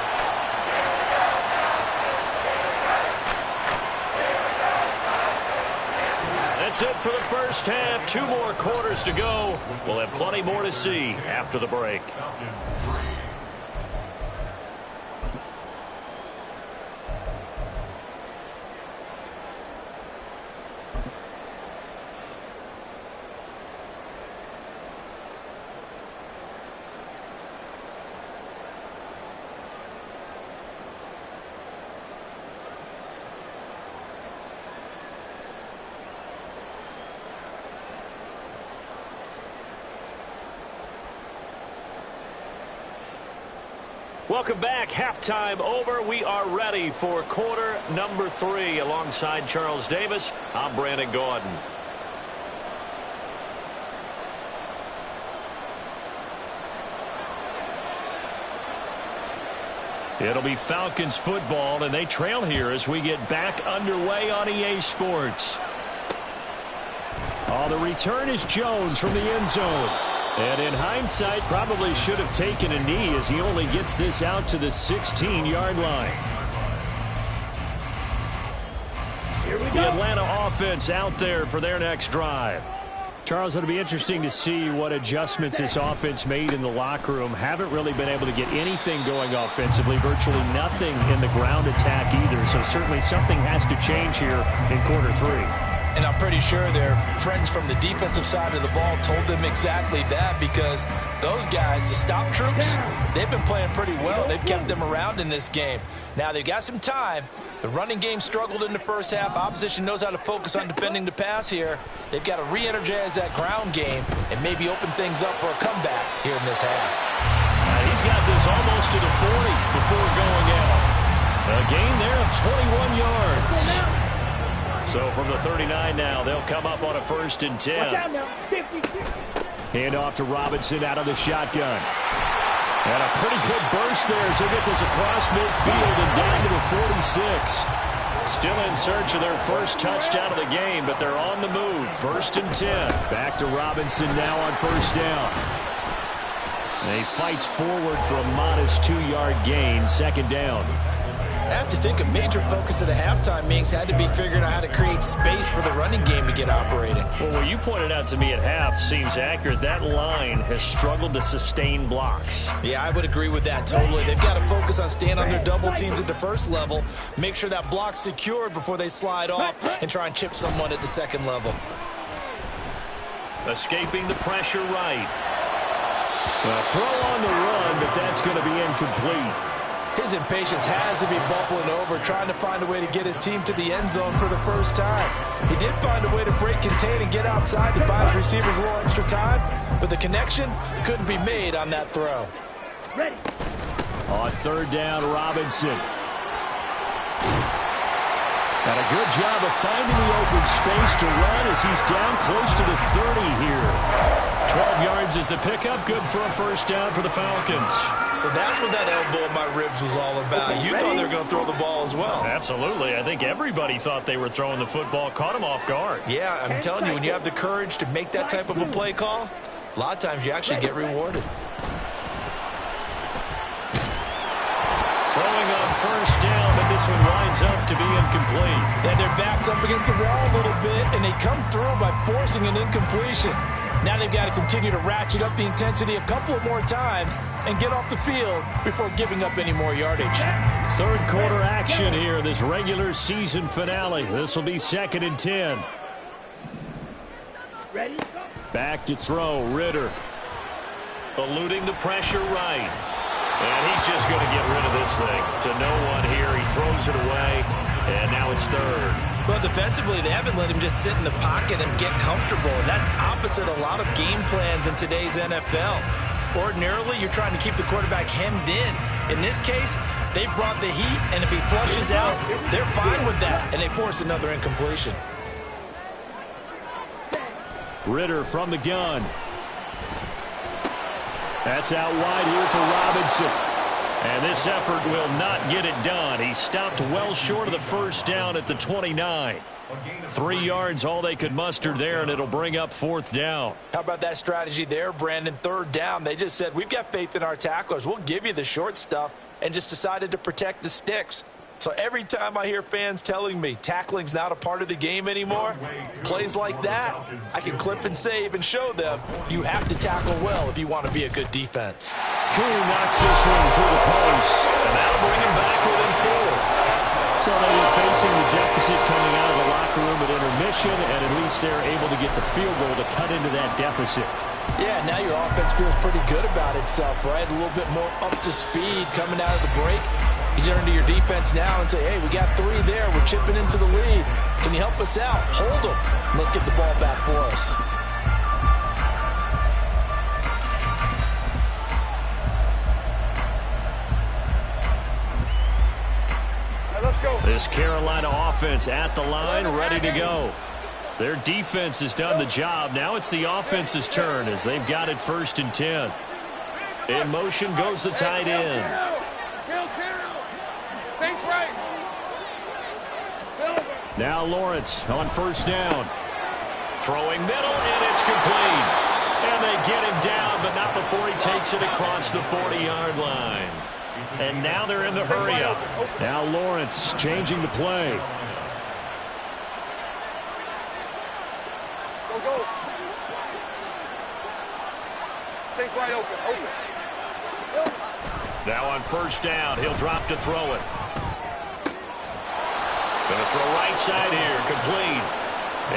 S2: That's it for the first half. 2 more quarters to go. We'll have plenty more to see after the break. Welcome back. Halftime over. We are ready for quarter number 3. Alongside Charles Davis, I'm Brandon Gaudin. It'll be Falcons football, and they trail here as we get back underway on EA Sports. Oh, the return is Jones from the end zone. And in hindsight, probably should have taken a knee as he only gets this out to the 16-yard line.
S16: Here we go.
S2: The Atlanta offense out there for their next drive.
S18: Charles, it'll be interesting to see what adjustments this offense made in the locker room. Haven't really been able to get anything going offensively, virtually nothing in the ground attack either. So certainly something has to change here in quarter 3.
S4: And I'm pretty sure their friends from the defensive side of the ball told them exactly that, because those guys, the stop troops, they've been playing pretty well. They've kept them around in this game. Now they've got some time. The running game struggled in the first half. Opposition knows how to focus on defending the pass here. They've got to re-energize that ground game and maybe open things up for a comeback here in this half.
S2: He's got this almost to the 40 before going out. A gain there of 21 yards. So from the 39 now, they'll come up on a 1st and 10.
S18: Hand off to Robinson out of the shotgun. And a pretty good burst there as they get this across midfield and down to the 46.
S2: Still in search of their first touchdown of the game, but they're on the move. 1st and 10.
S18: Back to Robinson now on 1st down. And he fights forward for a modest 2-yard gain, 2nd down.
S3: I have to think a major focus of the halftime meetings had to be figuring out how to create space for the running game to get operating.
S2: Well, what you pointed out to me at half seems accurate. That line has struggled to sustain blocks.
S3: Yeah, I would agree with that totally. They've got to focus on staying on their double teams at the first level, make sure that block's secured before they slide off, and try and chip someone at the 2nd level.
S2: Escaping the pressure right. A throw on the run, but that's going to be incomplete.
S4: His impatience has to be bubbling over, trying to find a way to get his team to the end zone for the first time. He did find a way to break contain and get outside to buy his receivers a little extra time, but the connection couldn't be made on that throw.
S16: Ready.
S18: On 3rd down, Robinson. And a good job of finding the open space to run as he's down close to the 30 here.
S2: 12 yards is the pickup. Good for a 1st down for the Falcons.
S3: So that's what that elbow in my ribs was all about. You thought they were going to throw the ball as well.
S2: Absolutely. I think everybody thought they were throwing the football. Caught them off guard.
S3: Yeah, I'm telling you, when you have the courage to make that type of a play call, a lot of times you actually get rewarded.
S2: Throwing on 1st down, but this one winds up to be incomplete.
S4: Yeah, their back's up against the wall a little bit, and they come through by forcing an incompletion. Now they've got to continue to ratchet up the intensity a couple of more times and get off the field before giving up any more yardage.
S18: 3rd quarter action here, this regular season finale. This will be 2nd and 10.
S16: Ready?
S18: Back to throw, Ritter.
S2: Eluding the pressure right. And he's just going to get rid of this thing. To no one here. He throws it away, and now it's 3rd.
S3: Well, defensively, they haven't let him just sit in the pocket and get comfortable. And that's opposite a lot of game plans in today's NFL. Ordinarily, you're trying to keep the quarterback hemmed in. In this case, they brought the heat, and if he flushes out, they're fine with that, and they force another incompletion.
S18: Ritter from the gun. That's out wide here for Robinson.
S2: And this effort will not get it done. He stopped well short of the 1st down at the 29. 3 yards all they could muster there, and it'll bring up 4th down.
S4: How about that strategy there, Brandon? 3rd down. They just said, we've got faith in our tacklers. We'll give you the short stuff, and just decided to protect the sticks. So every time I hear fans telling me tackling's not a part of the game anymore, plays like that, I can clip and save and show them you have to tackle well if you want to be a good defense.
S18: Coon knocks this one through the post.
S2: And that'll bring him back within 4.
S18: So they were facing the deficit coming out of the locker room at intermission, and at least they're able to get the field goal to cut into that deficit.
S4: Yeah, now your offense feels pretty good about itself, right? A little bit more up to speed coming out of the break. You turn to your defense now and say, hey, we got 3 there. We're chipping into the lead. Can you help us out? Hold them. Let's get the ball back for us.
S5: Let's go.
S2: This Carolina offense at the line, ready to go. Their defense has done the job. Now it's the offense's turn as they've got it 1st and 10. In motion goes the tight end. Now Lawrence on 1st down. Throwing middle, and it's complete. And they get him down, but not before he takes it across the 40-yard line. And now they're in the hurry-up.
S18: Now Lawrence changing the play.
S5: Go, go. Take wide open.
S2: Now on 1st down, he'll drop to throw it. Going to throw right side here, complete.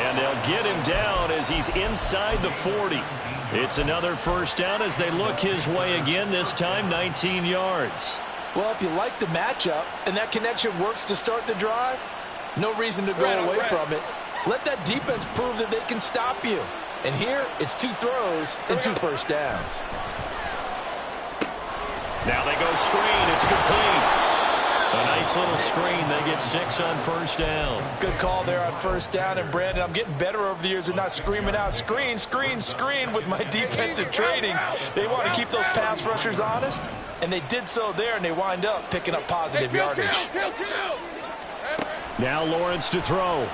S2: And they'll get him down as he's inside the 40. It's another 1st down as they look his way again, this time 19 yards.
S4: Well, if you like the matchup and that connection works to start the drive, no reason to go away from it. Let that defense prove that they can stop you. And here, it's 2 throws and 2 first downs.
S2: Now they go screen. It's complete. A nice little screen. They get 6 on 1st down.
S4: Good call there on 1st down. And, Brandon, I'm getting better over the years at not screaming out, screen, screen, screen with my defensive training. They want to keep those pass rushers honest, and they did so there, and they wind up picking up positive yardage.
S18: Now Lawrence to throw.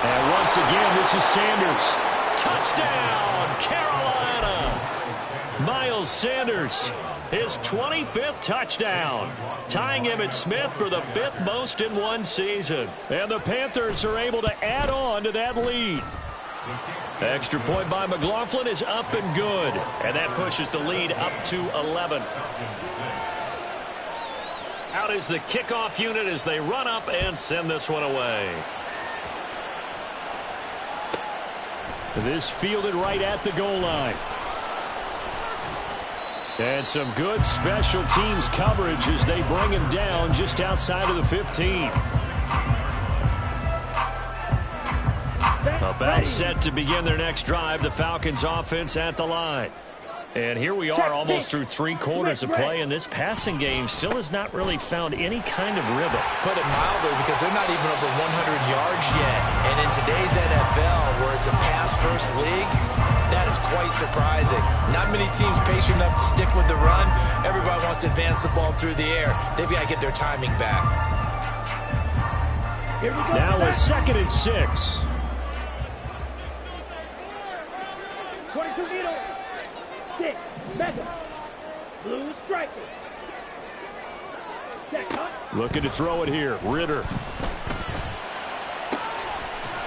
S18: And once again, this is Sanders.
S2: Touchdown, Carolina. Miles Sanders, his 25th touchdown, tying Emmitt Smith for the 5th most in one season.
S18: And the Panthers are able to add on to that lead.
S2: Extra point by McLaughlin is up and good. And that pushes the lead up to 11. Out is the kickoff unit as they run up and send this one away.
S18: This fielded right at the goal line. And some good special teams coverage as they bring him down just outside of the 15. About set to begin their next drive, the Falcons offense at the line. And here we are almost through 3 quarters of play, and this passing game still has not really found any kind of rhythm.
S3: Put it mildly, because they're not even over 100 yards yet. And in today's NFL, where it's a pass-first league, that is quite surprising. Not many teams patient enough to stick with the run. Everybody wants to advance the ball through the air. They've got to get their timing back.
S18: Now a 2nd and 6.
S16: 22 needle. 6. Mega. Blue striker.
S18: Looking to throw it here. Ritter.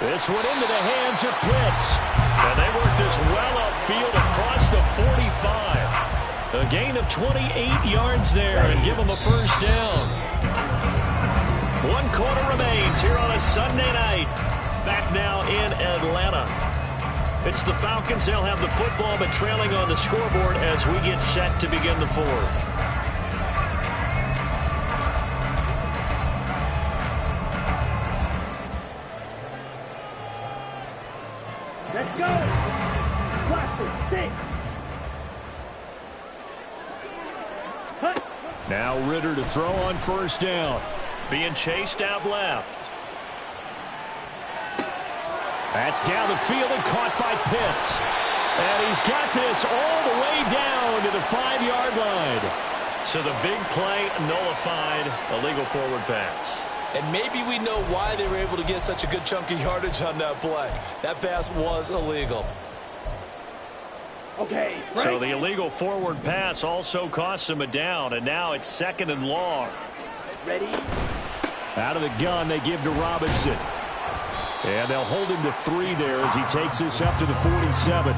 S18: This one into the hands of Pitts.
S2: And they work this well upfield across the 45. A gain of 28 yards there and give them a 1st down. 1 quarter remains here on a Sunday night. Back now in Atlanta. It's the Falcons. They'll have the football, but trailing on the scoreboard as we get set to begin the 4th.
S16: Let's go. Watch it. 6.
S18: Now Ritter to throw on 1st down.
S2: Being chased out left.
S18: That's down the field and caught by Pitts. And he's got this all the way down to the 5-yard line.
S2: So the big play nullified, illegal forward pass.
S4: And maybe we know why they were able to get such a good chunk of yardage on that play. That pass was illegal.
S16: Okay.
S2: So the illegal forward pass also costs him a down, and now it's 2nd and long.
S16: Ready?
S18: Out of the gun, they give to Robinson. And they'll hold him to 3 there as he takes this up to the 47.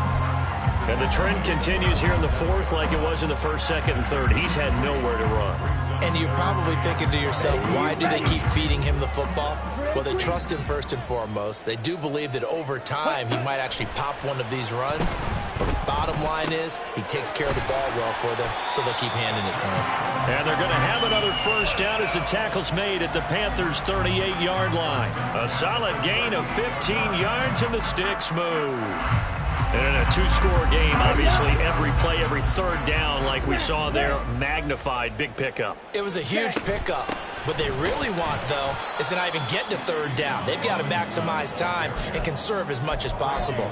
S2: And the trend continues here in the 4th like it was in the 1st, 2nd, and 3rd. He's had nowhere to run.
S3: And you're probably thinking to yourself, why do they keep feeding him the football? Well, they trust him first and foremost. They do believe that over time he might actually pop one of these runs. But the bottom line is he takes care of the ball well for them, so they'll keep handing it to him.
S2: And they're going to have another 1st down as the tackle's made at the Panthers' 38-yard line. A solid gain of 15 yards, and the sticks move. And in a two-score game, obviously every play, every third down, like we saw there, magnified, big pickup.
S3: It was a huge pickup. What they really want, though, is to not even get to third down. They've got to maximize time and conserve as much as possible.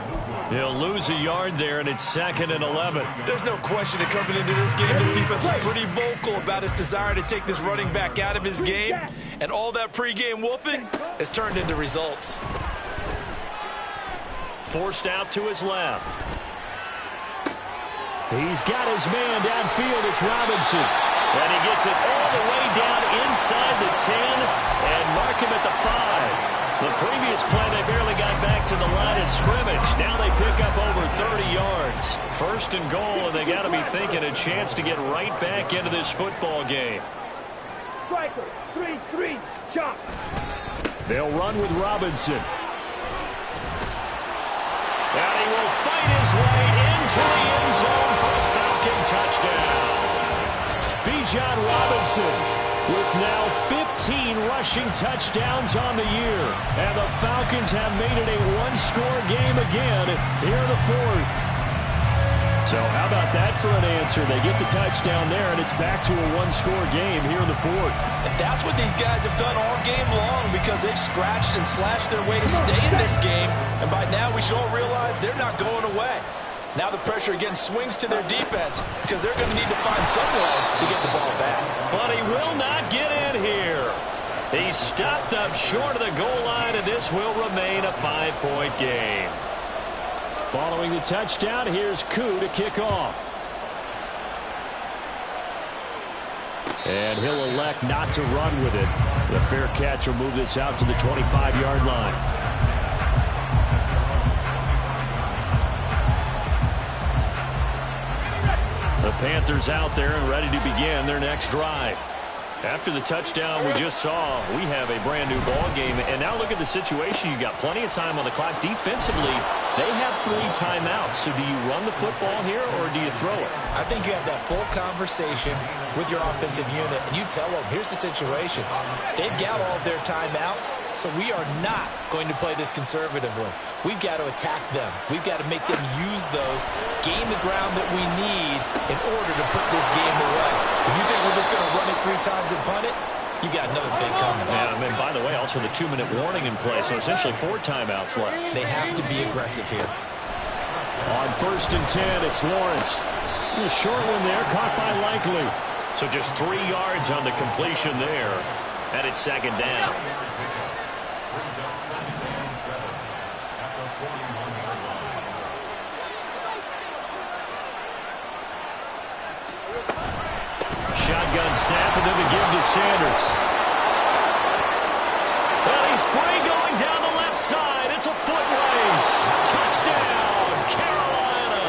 S2: He'll lose a yard there, and it's 2nd and 11.
S4: There's no question that coming into this game, this defense was pretty vocal about his desire to take this running back out of his game, and all that pregame wolfing has turned into results.
S2: Forced out to his left.
S18: He's got his man downfield. It's Robinson.
S2: And he gets it all the way down inside the 10 and mark him at the 5. The previous play, they barely got back to the line of scrimmage. Now they pick up over 30 yards. 1st and goal, and they got to be thinking a chance to get right back into this football game.
S16: Striker, 3-3, chop.
S18: They'll run with Robinson.
S2: And he will fight his way into the end zone for a Falcon touchdown.
S18: Bijan Robinson with now 15 rushing touchdowns on the year. And the Falcons have made it a one-score game again here in the 4th. So how about that for an answer? They get the touchdown there, and it's back to a one-score game here in the 4th.
S4: And that's what these guys have done all game long, because they've scratched and slashed their way to stay in this game. And by now we should all realize they're not going away. Now the pressure again swings to their defense, because they're going to need to find some way to get the ball back.
S2: But he will not get in here. He stopped up short of the goal line, and this will remain a 5-point game.
S18: Following the touchdown, here's Koo to kick off. And he'll elect not to run with it. The fair catch will move this out to the 25-yard line. The Panthers out there and ready to begin their next drive. After the touchdown we just saw, we have a brand new ball game. And now look at the situation. You got plenty of time on the clock. Defensively, they have 3 timeouts. So do you run the football here, or do you throw it?
S3: I think you have that full conversation with your offensive unit, and you tell them, here's the situation. They've got all of their timeouts, so we are not going to play this conservatively. We've got to attack them. We've got to make them use those, gain the ground that we need in order to put this game away. If you think we're just going to run it 3 times and punt it, you got another big coming.
S2: Yeah, and by the way, also the 2-minute warning in play, so essentially 4 timeouts left.
S3: They have to be aggressive here.
S18: On 1st and 10, it's Lawrence. A short one there, caught by Likely.
S2: So just 3 yards on the completion there, and it's 2nd down.
S18: Shotgun snap, and then the give to Sanders.
S2: And he's free going down the left side. It's a foot race. Touchdown, Carolina.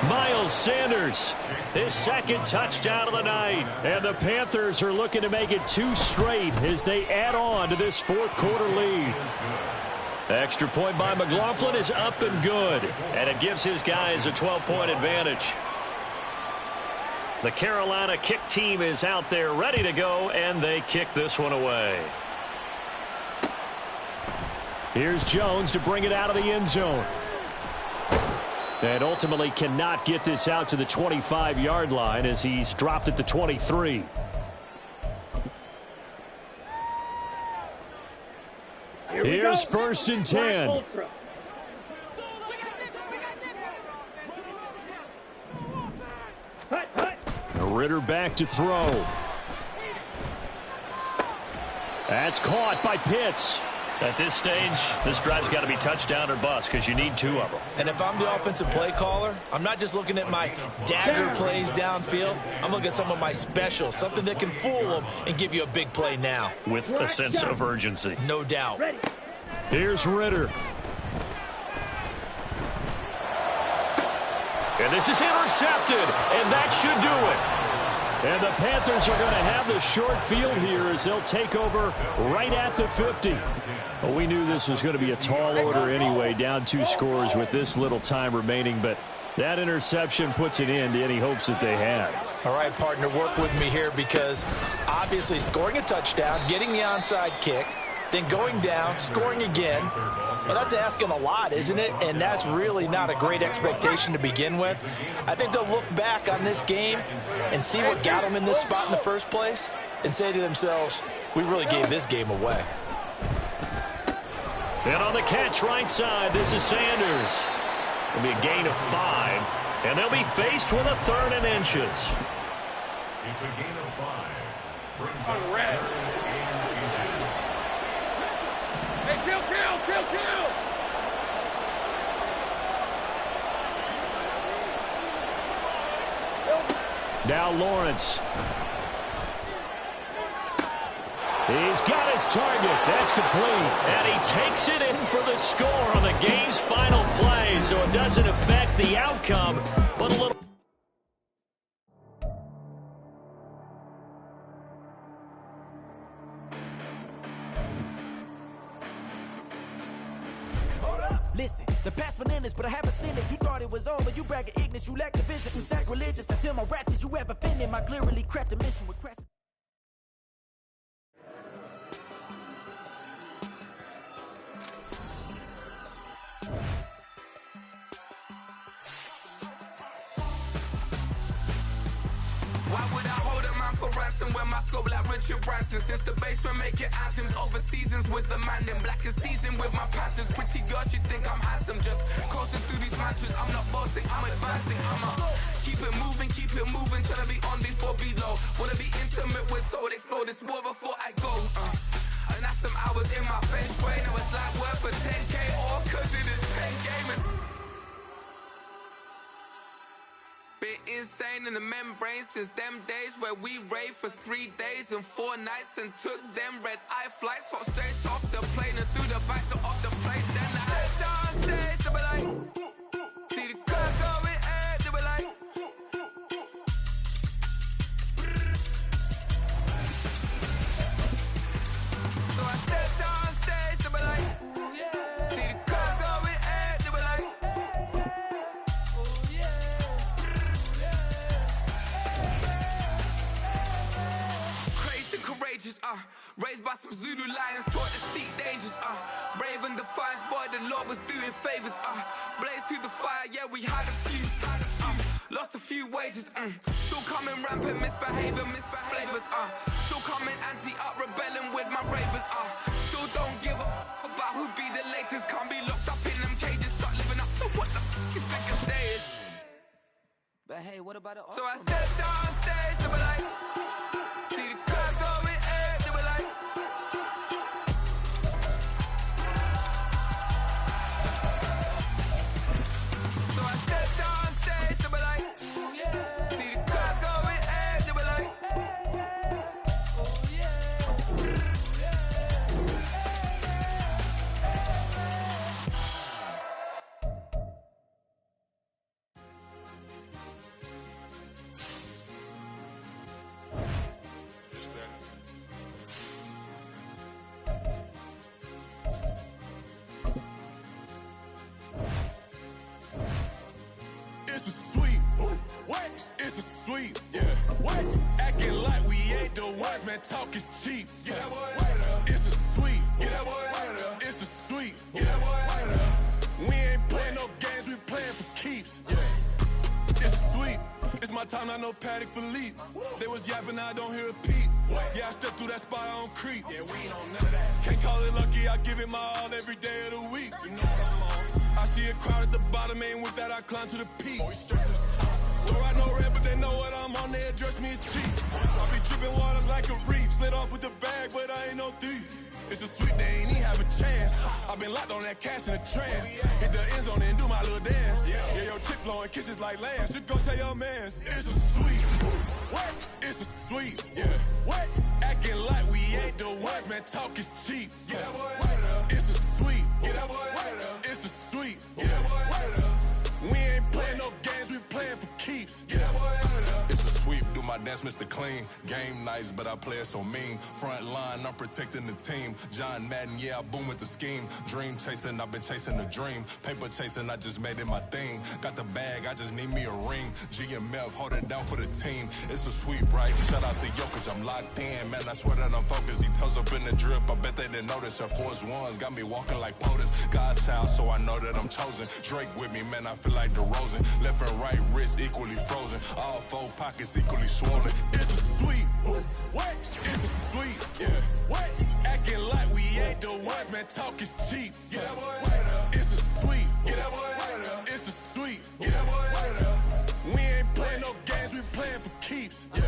S18: Miles Sanders, his 2nd touchdown of the night. And the Panthers are looking to make it 2 straight as they add on to this 4th quarter lead. Extra point by McLaughlin is up and good.
S2: And it gives his guys a 12-point advantage. The Carolina kick team is out there ready to go, and they kick this one away.
S18: Here's Jones to bring it out of the end zone. And ultimately cannot get this out to the 25-yard line as he's dropped at the 23. Here's 1st and 10. Ritter back to throw. That's caught by Pitts.
S2: At this stage, this drive's got to be touchdown or bust, because you need 2 of them.
S3: And if I'm the offensive play caller, I'm not just looking at my dagger plays downfield. I'm looking at some of my specials, something that can fool them and give you a big play now.
S2: With a sense of urgency.
S3: No doubt.
S18: Here's Ritter.
S2: And this is intercepted, and that should do it.
S18: And the Panthers are going to have the short field here as they'll take over right at the 50. Well, we knew this was going to be a tall order anyway, down 2 scores with this little time remaining, but that interception puts an end to any hopes that they had.
S3: All right, partner, work with me here, because obviously scoring a touchdown, getting the onside kick, then going down, scoring again. Well, that's asking a lot, isn't it? And that's really not a great expectation to begin with. I think they'll look back on this game and see what got them in this spot in the first place and say to themselves, we really gave this game away.
S2: And on the catch right side, this is Sanders. It'll be a gain of 5, and they'll be faced with a 3rd and inches.
S6: It's a gain of 5. Brings
S5: On
S6: up
S5: red.
S6: 3rd and inches.
S5: Hey, kill!
S18: Now Lawrence. He's got his target. That's complete.
S2: And he takes it in for the score on the game's final play, so it doesn't affect the outcome, but a little...
S13: Listen, the past bananas, but I haven't seen it. You thought it was over. You bragging ignorance. You lack the vision. You sacrilegious. I feel my raptors. You ever offended. My clearly cracked the mission with crest.
S19: Why would I hold a man for ransom when my scope like Richard Branson? Since the basement making anthems over seasons with the man in black is teasing with my panthers. Pretty girl, she think I'm handsome. Just coasting through these mantras. I'm not bossing, I'm advancing. I'ma keep it moving, trying to be on before below. Wanna be intimate with soul, explode this war before I go. And that's some hours in my bench way. Now it's like work for 10K all cause it is 10 gamers. Bit insane in the membrane since them days where we raved for 3 days and 4 nights and took them red eye flights, hot straight off the plane and through the back door of the place. Then I head downstairs to be like, see the car going air to be like. So I step downstairs to be like, ooh yeah. See the car going air to be like. Courageous, raised by some Zulu lions, taught to seek dangers, brave and defiant, boy, the Lord was doing favors, blaze through the fire, yeah, we had a few, lost a few wages, still coming rampant, misbehaving, flavors, still coming anti-up, rebelling with my ravers, still don't give up about who be the latest, can't be locked up in them cages, start living up to what the f*** you think of days. But hey, what about the So I stepped downstairs to be like, see the car going air, they were like. So I stepped downstairs, they were like, ooh, yeah. See the car going air, they were like. Oh yeah.
S8: It's a sweep. What? It's a sweep. Yeah. What? Acting like we ain't the ones, man. Talk is cheap. Get that boy right up. It's a sweep. Get that boy right up. It's a sweep. Get that boy right up. We ain't playing no games. We playing for keeps. Yeah. It's a sweep. It's my time, not no Paddock for leap. They was yapping, I don't hear a peep. Yeah, I step through that spot, I don't creep. Yeah, we ain't on none of that. Can't call it lucky, I give it my all every day of the week. You know what I'm on. I see a crowd at the bottom, and with that I climb to the peak. Don't ride no red, but they know what I'm on, they address me as cheap. I be tripping waters like a reef, slid off with the bag, but I ain't no thief. It's a sweet, they ain't even have a chance. I been locked on that cash in a trance. Hit the end zone and do my little dance. Yeah, your chick blowing kisses like lambs. Should go tell your mans. It's a sweet. What? It's a sweet. Yeah. What? Acting like we ain't the ones, man. Talk is cheap. Get that boy right up. It's a sweet. Get that boy right up. It's a sweet. Get that boy right up. We ain't playing no games, we playing for keeps. Get that boy right up. It's a sweep, do my that's Mr. Clean. Game nice, but I play it so mean. Front line, I'm protecting the team. John Madden, yeah, I boom with the scheme. Dream chasing, I've been chasing the dream. Paper chasing, I just made it my thing. Got the bag, I just need me a ring. GMF, hold it down for the team. It's a sweep, right? Shout out to Jokic, I'm locked in. Man, I swear that I'm focused. He toes up in the drip, I bet they didn't notice. Her force ones got me walking like POTUS. God's child, so I know that I'm chosen. Drake with me, man, I feel like DeRozan. Left and right wrist equally frozen. All four pockets equally swollen. It's a sweep. What? It's a sweep. Yeah. What? Acting like we ain't the ones, man. Talk is cheap. Get that boy out of there. It's a sweep. Get that boy out of there. It's a sweep. Get that boy out of there. We ain't playing no games, we playing for keeps. Yeah.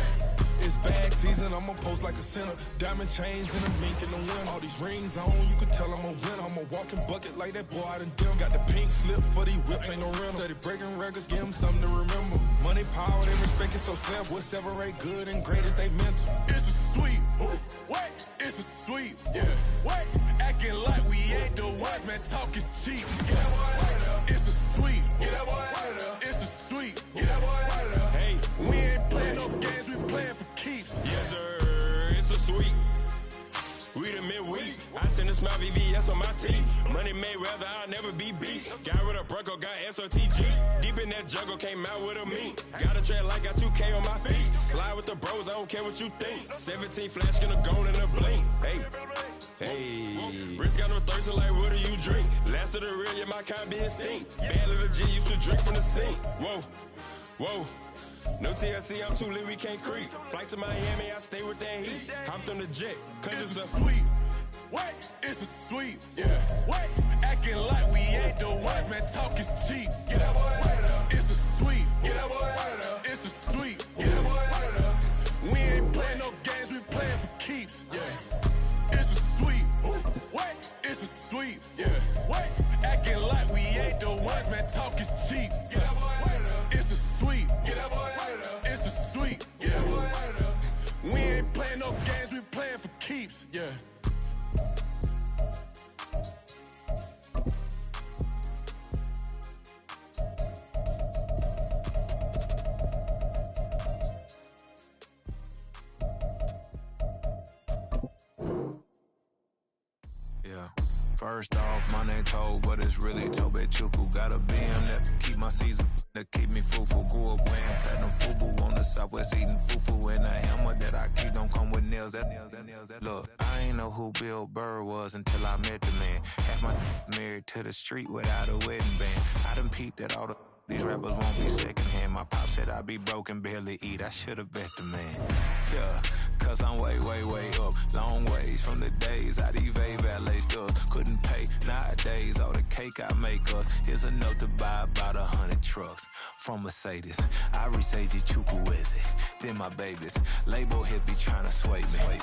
S20: It's bag season, I'ma post like a sinner. Diamond chains and a mink in the wind. All these rings on, you can tell I'm a winner. I'm a walking bucket like that boy out in dim. Got the pink slip for these whips, ain't no rental. Steady breaking records, give them something to remember. Money, power, they respect it so simple. What separate good and great is they mental.
S8: It's a sweep. What? It's a sweep. Yeah. What? Acting like we ain't the ones, man. Talk is cheap. Get that boy out of there. It's a sweep. Get that boy out of there. It's a sweep. Get that boy out of there. Hey, we ain't playing no games, we playing for keeps.
S21: Yes, sir. It's a sweep. We the midweek. I tend to smile VVS on my teeth. Money made rather I'll never be beat. Got rid of Bronco, got SOTG. Deep in that jungle, came out with a meat. Got a trail like got 2K on my feet. Slide with the bros, I don't care what you think. 17 flash, gonna go in a blink. Hey, hey. Wrist got no thirst, like what do you drink? Last of the real, yeah, my kind be instinct. Bad little G used to drink from the sink. Whoa, whoa. No TLC, I'm too lit, we can't creep. Flight to Miami, I stay with that heat. Hopped on the jet, cause it's a
S8: sweep. What? It's a sweep. Yeah. What? Acting like we ain't the ones, man. Talk is cheap. Get that boy out of there. It's a sweep. Get that boy out of there. It's a sweep. Get that boy out of there. We ain't playing no games, we playing for keeps. Yeah. It's a sweep. What? It's a sweep. Yeah. What? Acting like we ain't the ones, man. Talk is cheap. Get that boy out of there. It's a sweep. Get that boy out of there. It's a sweep. Get that boy out of there. We ain't playing no games, we playing for keeps. Yeah.
S12: Yeah. First off, my name Toad, but it's really Tobe Chuku. Got a BM that keep my season, that keep me fufu. Grew up wearing platinum fubu on the southwest eating fufu. And a hammer that I keep don't come with nails. That look, I ain't know who Bill Burr was until I met the man. Half my married to the street without a wedding band. I done peeped at all these rappers won't be secondhand. My pop said I'd be broke and barely eat. I should've bet the man. Yeah, cause I'm way, way, way up. Long ways from the days I evade valet stores. Couldn't pay nowadays. All the cake I make us is enough to buy about 100 trucks from Mercedes. I resage Chukwueze, then my babies. Label hit be trying to sway me.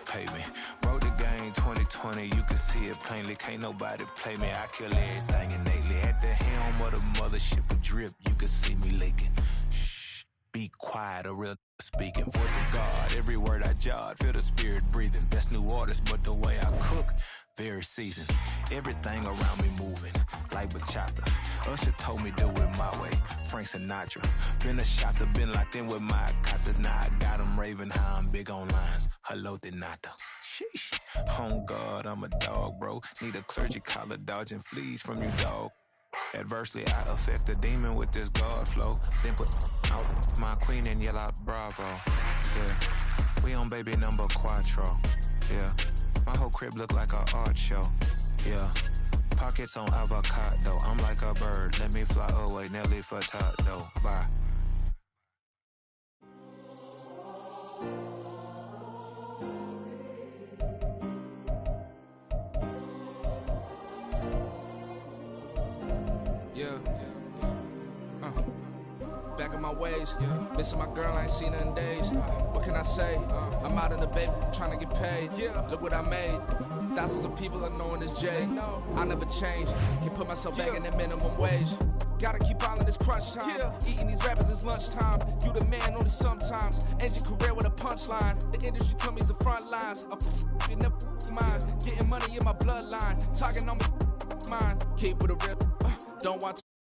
S12: Pay me. Wrote the game 2020, you can see it plainly. Can't nobody play me. I kill everything innately. At the helm of the mothership of drip, you can see me leaking. Shh, be quiet, a real speaking. Voice of God, every word I jot. Feel the spirit breathing. Best new artist, but the way I cook, very seasoned. Everything around me moving, like bachata. Usher told me do it my way. Frank Sinatra. Been a shotter, been locked in with my katas. Now I got them raving how I'm big on lines. Hello, Denata. Sheesh. Oh God, I'm a dog, bro. Need a clergy collar, dodging fleas from you, dog. Adversely, I affect a demon with this God flow. Then put out my queen and yell out bravo. Yeah, we on baby number quattro. Yeah, my whole crib look like an art show. Yeah, pockets on avocado. I'm like a bird. Let me fly away, Nelly Furtado. Bye.
S10: Yeah. Back in my ways. Missing my girl, I ain't seen her in days. What can I say? I'm out in the bay, trying to get paid. Look what I made. Thousands of people are knowing this Jay. I never change. Can put myself back in the minimum wage. Gotta keep all in this crunch time. Eating these rappers is lunchtime. You the man only sometimes. End your career with a punchline. The industry told me it's the front lines. You never mine. Getting money in my bloodline. Talking on me, mine. Keep with a rip. Don't watch